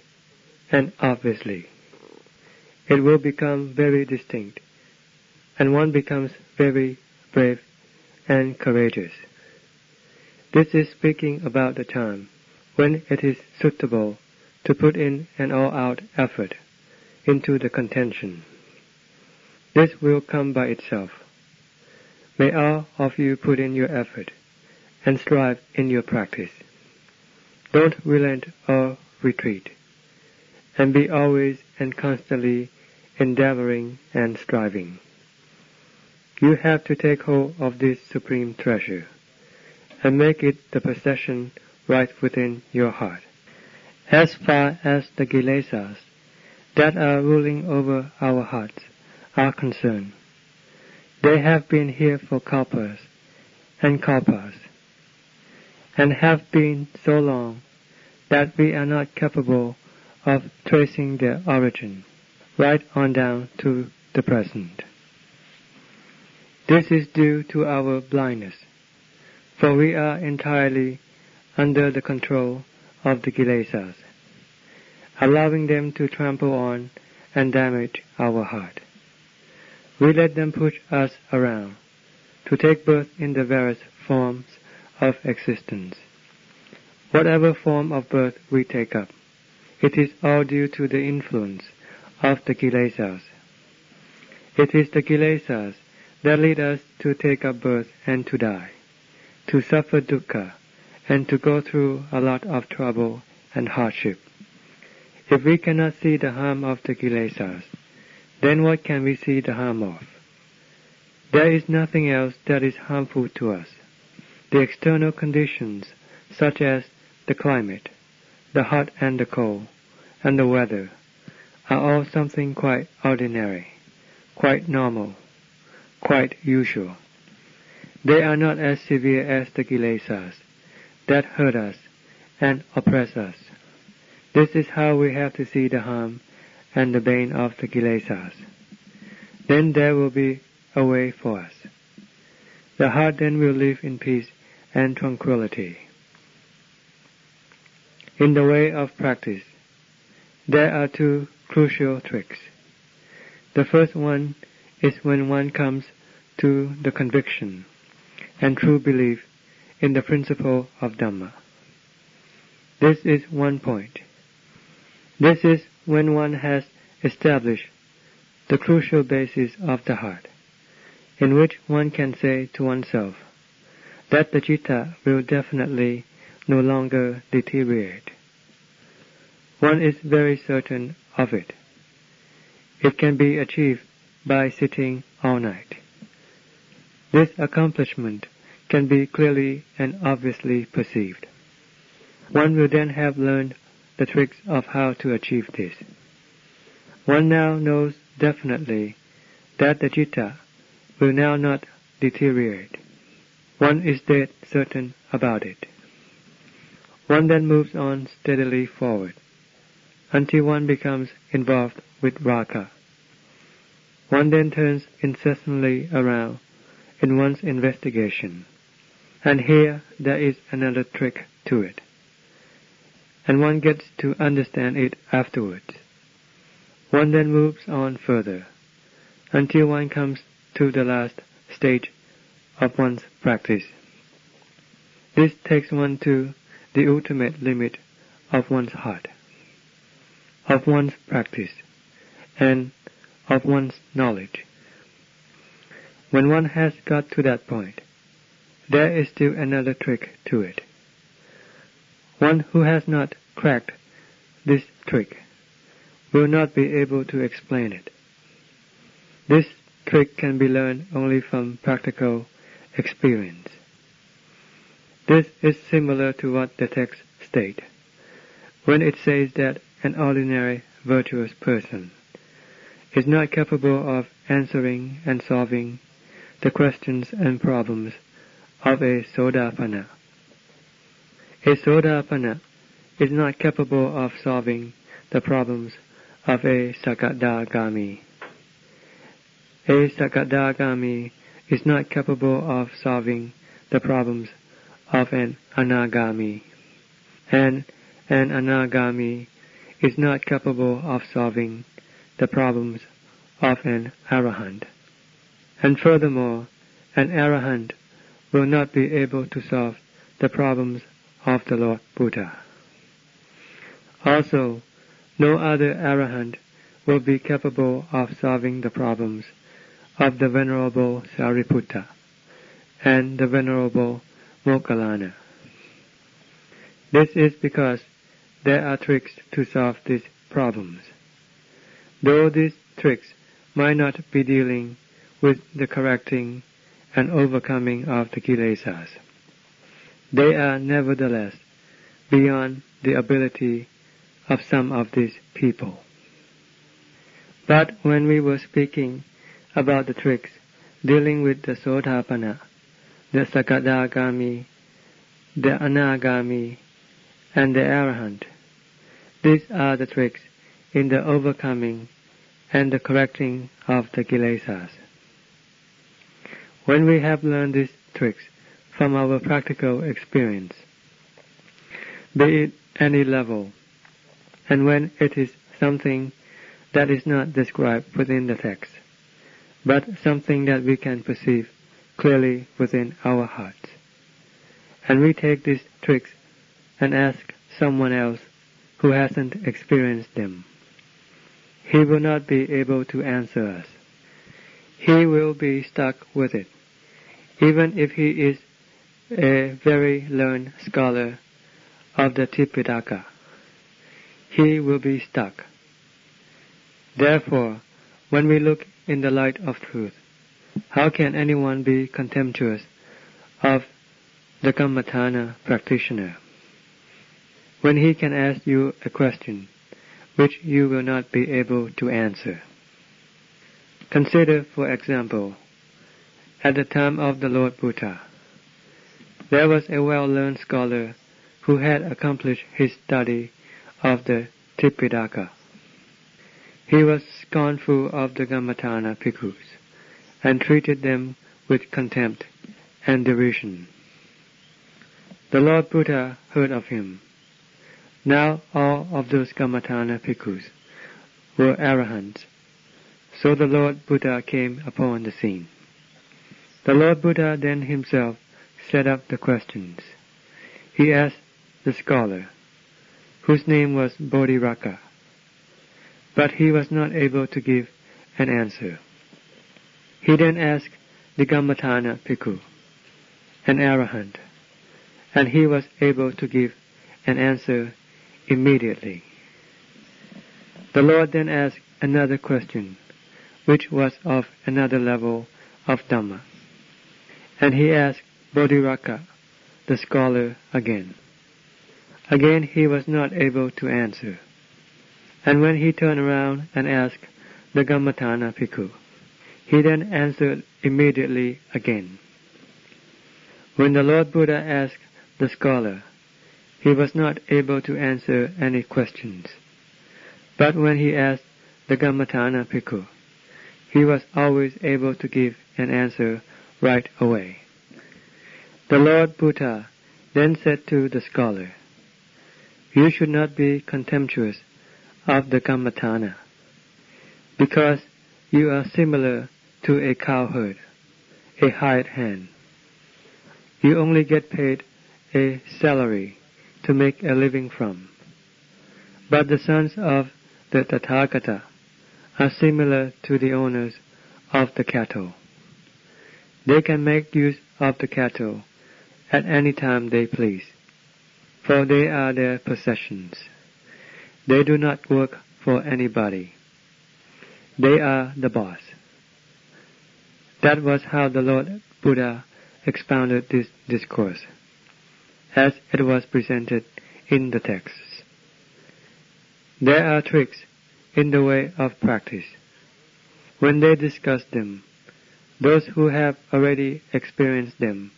and obviously. It will become very distinct, and one becomes very brave and courageous. This is speaking about the time when it is suitable to put in an all-out effort into the contention. This will come by itself. May all of you put in your effort and strive in your practice. Don't relent or retreat, and be always and constantly endeavoring and striving. You have to take hold of this supreme treasure and make it the possession right within your heart. As far as the Kilesas that are ruling over our hearts are concerned, they have been here for kalpas and kalpas, and have been so long that we are not capable of tracing their origin right on down to the present. This is due to our blindness, for we are entirely under the control of the Kilesas, allowing them to trample on and damage our heart. We let them push us around to take birth in the various forms of existence. Whatever form of birth we take up, it is all due to the influence of the Kilesas. It is the Kilesas that lead us to take up birth and to die, to suffer dukkha, and to go through a lot of trouble and hardship. If we cannot see the harm of the Kilesas, then what can we see the harm of? There is nothing else that is harmful to us. The external conditions, such as the climate, the hot and the cold, and the weather, are all something quite ordinary, quite normal, quite usual. They are not as severe as the Kilesas that hurt us and oppress us. This is how we have to see the harm and the bane of the Kilesas. Then there will be a way for us. The heart then will live in peace and tranquility. In the way of practice, there are two crucial tricks. The first one is when one comes to the conviction and true belief in the principle of Dhamma. This is one point. This is when one has established the crucial basis of the heart. in which one can say to oneself that the citta will definitely no longer deteriorate. One is very certain of it. It can be achieved by sitting all night. This accomplishment can be clearly and obviously perceived. One will then have learned the tricks of how to achieve this. One now knows definitely that the citta will now not deteriorate. One is dead certain about it. One then moves on steadily forward, until one becomes involved with raga. One then turns incessantly around in one's investigation, and here there is another trick to it, and one gets to understand it afterwards. One then moves on further, until one comes to the last stage of one's practice. This takes one to the ultimate limit of one's heart, of one's practice, and of one's knowledge. When one has got to that point, there is still another trick to it. One who has not cracked this trick will not be able to explain it. This trick can be learned only from practical experience. This is similar to what the text states, when it says that an ordinary virtuous person is not capable of answering and solving the questions and problems of a Sotapanna. A Sotapanna is not capable of solving the problems of a Sakadagami. A Sakadagami is not capable of solving the problems of an Anagami, and an Anagami is not capable of solving the problems of an Arahant. And furthermore, an Arahant will not be able to solve the problems of the Lord Buddha. Also, no other Arahant will be capable of solving the problems of the Venerable Sariputta and the Venerable Moggallana. This is because there are tricks to solve these problems. Though these tricks might not be dealing with the correcting and overcoming of the Kilesas, they are nevertheless beyond the ability of some of these people. But when we were speaking about the tricks dealing with the Sotapanna, the Sakadagami, the Anagami, and the Arahant, these are the tricks in the overcoming and the correcting of the Kilesas. When we have learned these tricks from our practical experience, be it any level, and when it is something that is not described within the text, but something that we can perceive clearly within our hearts, and we take these tricks and ask someone else who hasn't experienced them, he will not be able to answer us. He will be stuck with it, even if he is a very learned scholar of the Tipitaka. He will be stuck. Therefore, when we look in the light of truth, how can anyone be contemptuous of the Kammatthana practitioner when he can ask you a question which you will not be able to answer? Consider, for example, at the time of the Lord Buddha, there was a well-learned scholar who had accomplished his study of the Tipitaka. He was scornful of the Kammatthana bhikkhus and treated them with contempt and derision. The Lord Buddha heard of him. Now all of those Kammatthana bhikkhus were arahants, so the Lord Buddha came upon the scene. The Lord Buddha then himself set up the questions. He asked the scholar, whose name was Bodhirakkhita, but he was not able to give an answer. He then asked the Gammatana Bhikkhu, an arahant, and he was able to give an answer immediately. The Lord then asked another question, which was of another level of Dhamma, and he asked Bodhirakkhita, the scholar, again. Again he was not able to answer, and when he turned around and asked the Gammatana Bhikkhu, he then answered immediately again. When the Lord Buddha asked the scholar, he was not able to answer any questions, but when he asked the Gammatana Bhikkhu, he was always able to give an answer right away. The Lord Buddha then said to the scholar, "You should not be contemptuous of the Gammatana, because you are similar to a cowherd, a hired hand. You only get paid a salary to make a living from. But the sons of the Tathagata are similar to the owners of the cattle. They can make use of the cattle at any time they please, for they are their possessions. They do not work for anybody. They are the boss." That was how the Lord Buddha expounded this discourse, as it was presented in the texts. There are tricks in the way of practice. When they discuss them, those who have already experienced them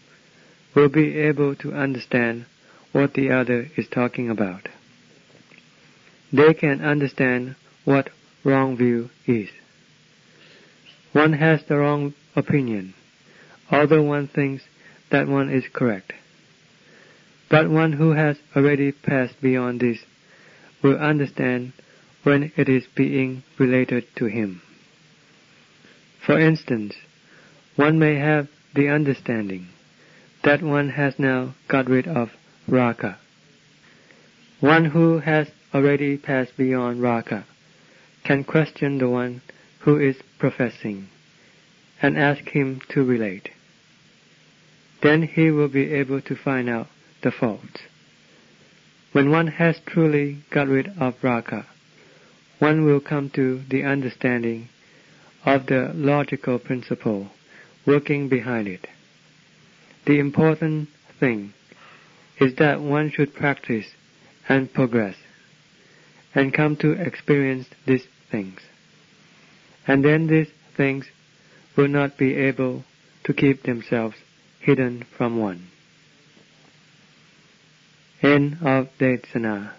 will be able to understand what the other is talking about. They can understand what wrong view is. One has the wrong opinion, although one thinks that one is correct. But one who has already passed beyond this will understand when it is being related to him. For instance, one may have the understanding that one has now got rid of raga. One who has already passed beyond raga can question the one who is professing and ask him to relate. Then he will be able to find out the faults. When one has truly got rid of raga, one will come to the understanding of the logical principle working behind it. The important thing is that one should practice and progress, and come to experience these things. And then these things will not be able to keep themselves hidden from one. End of Desana.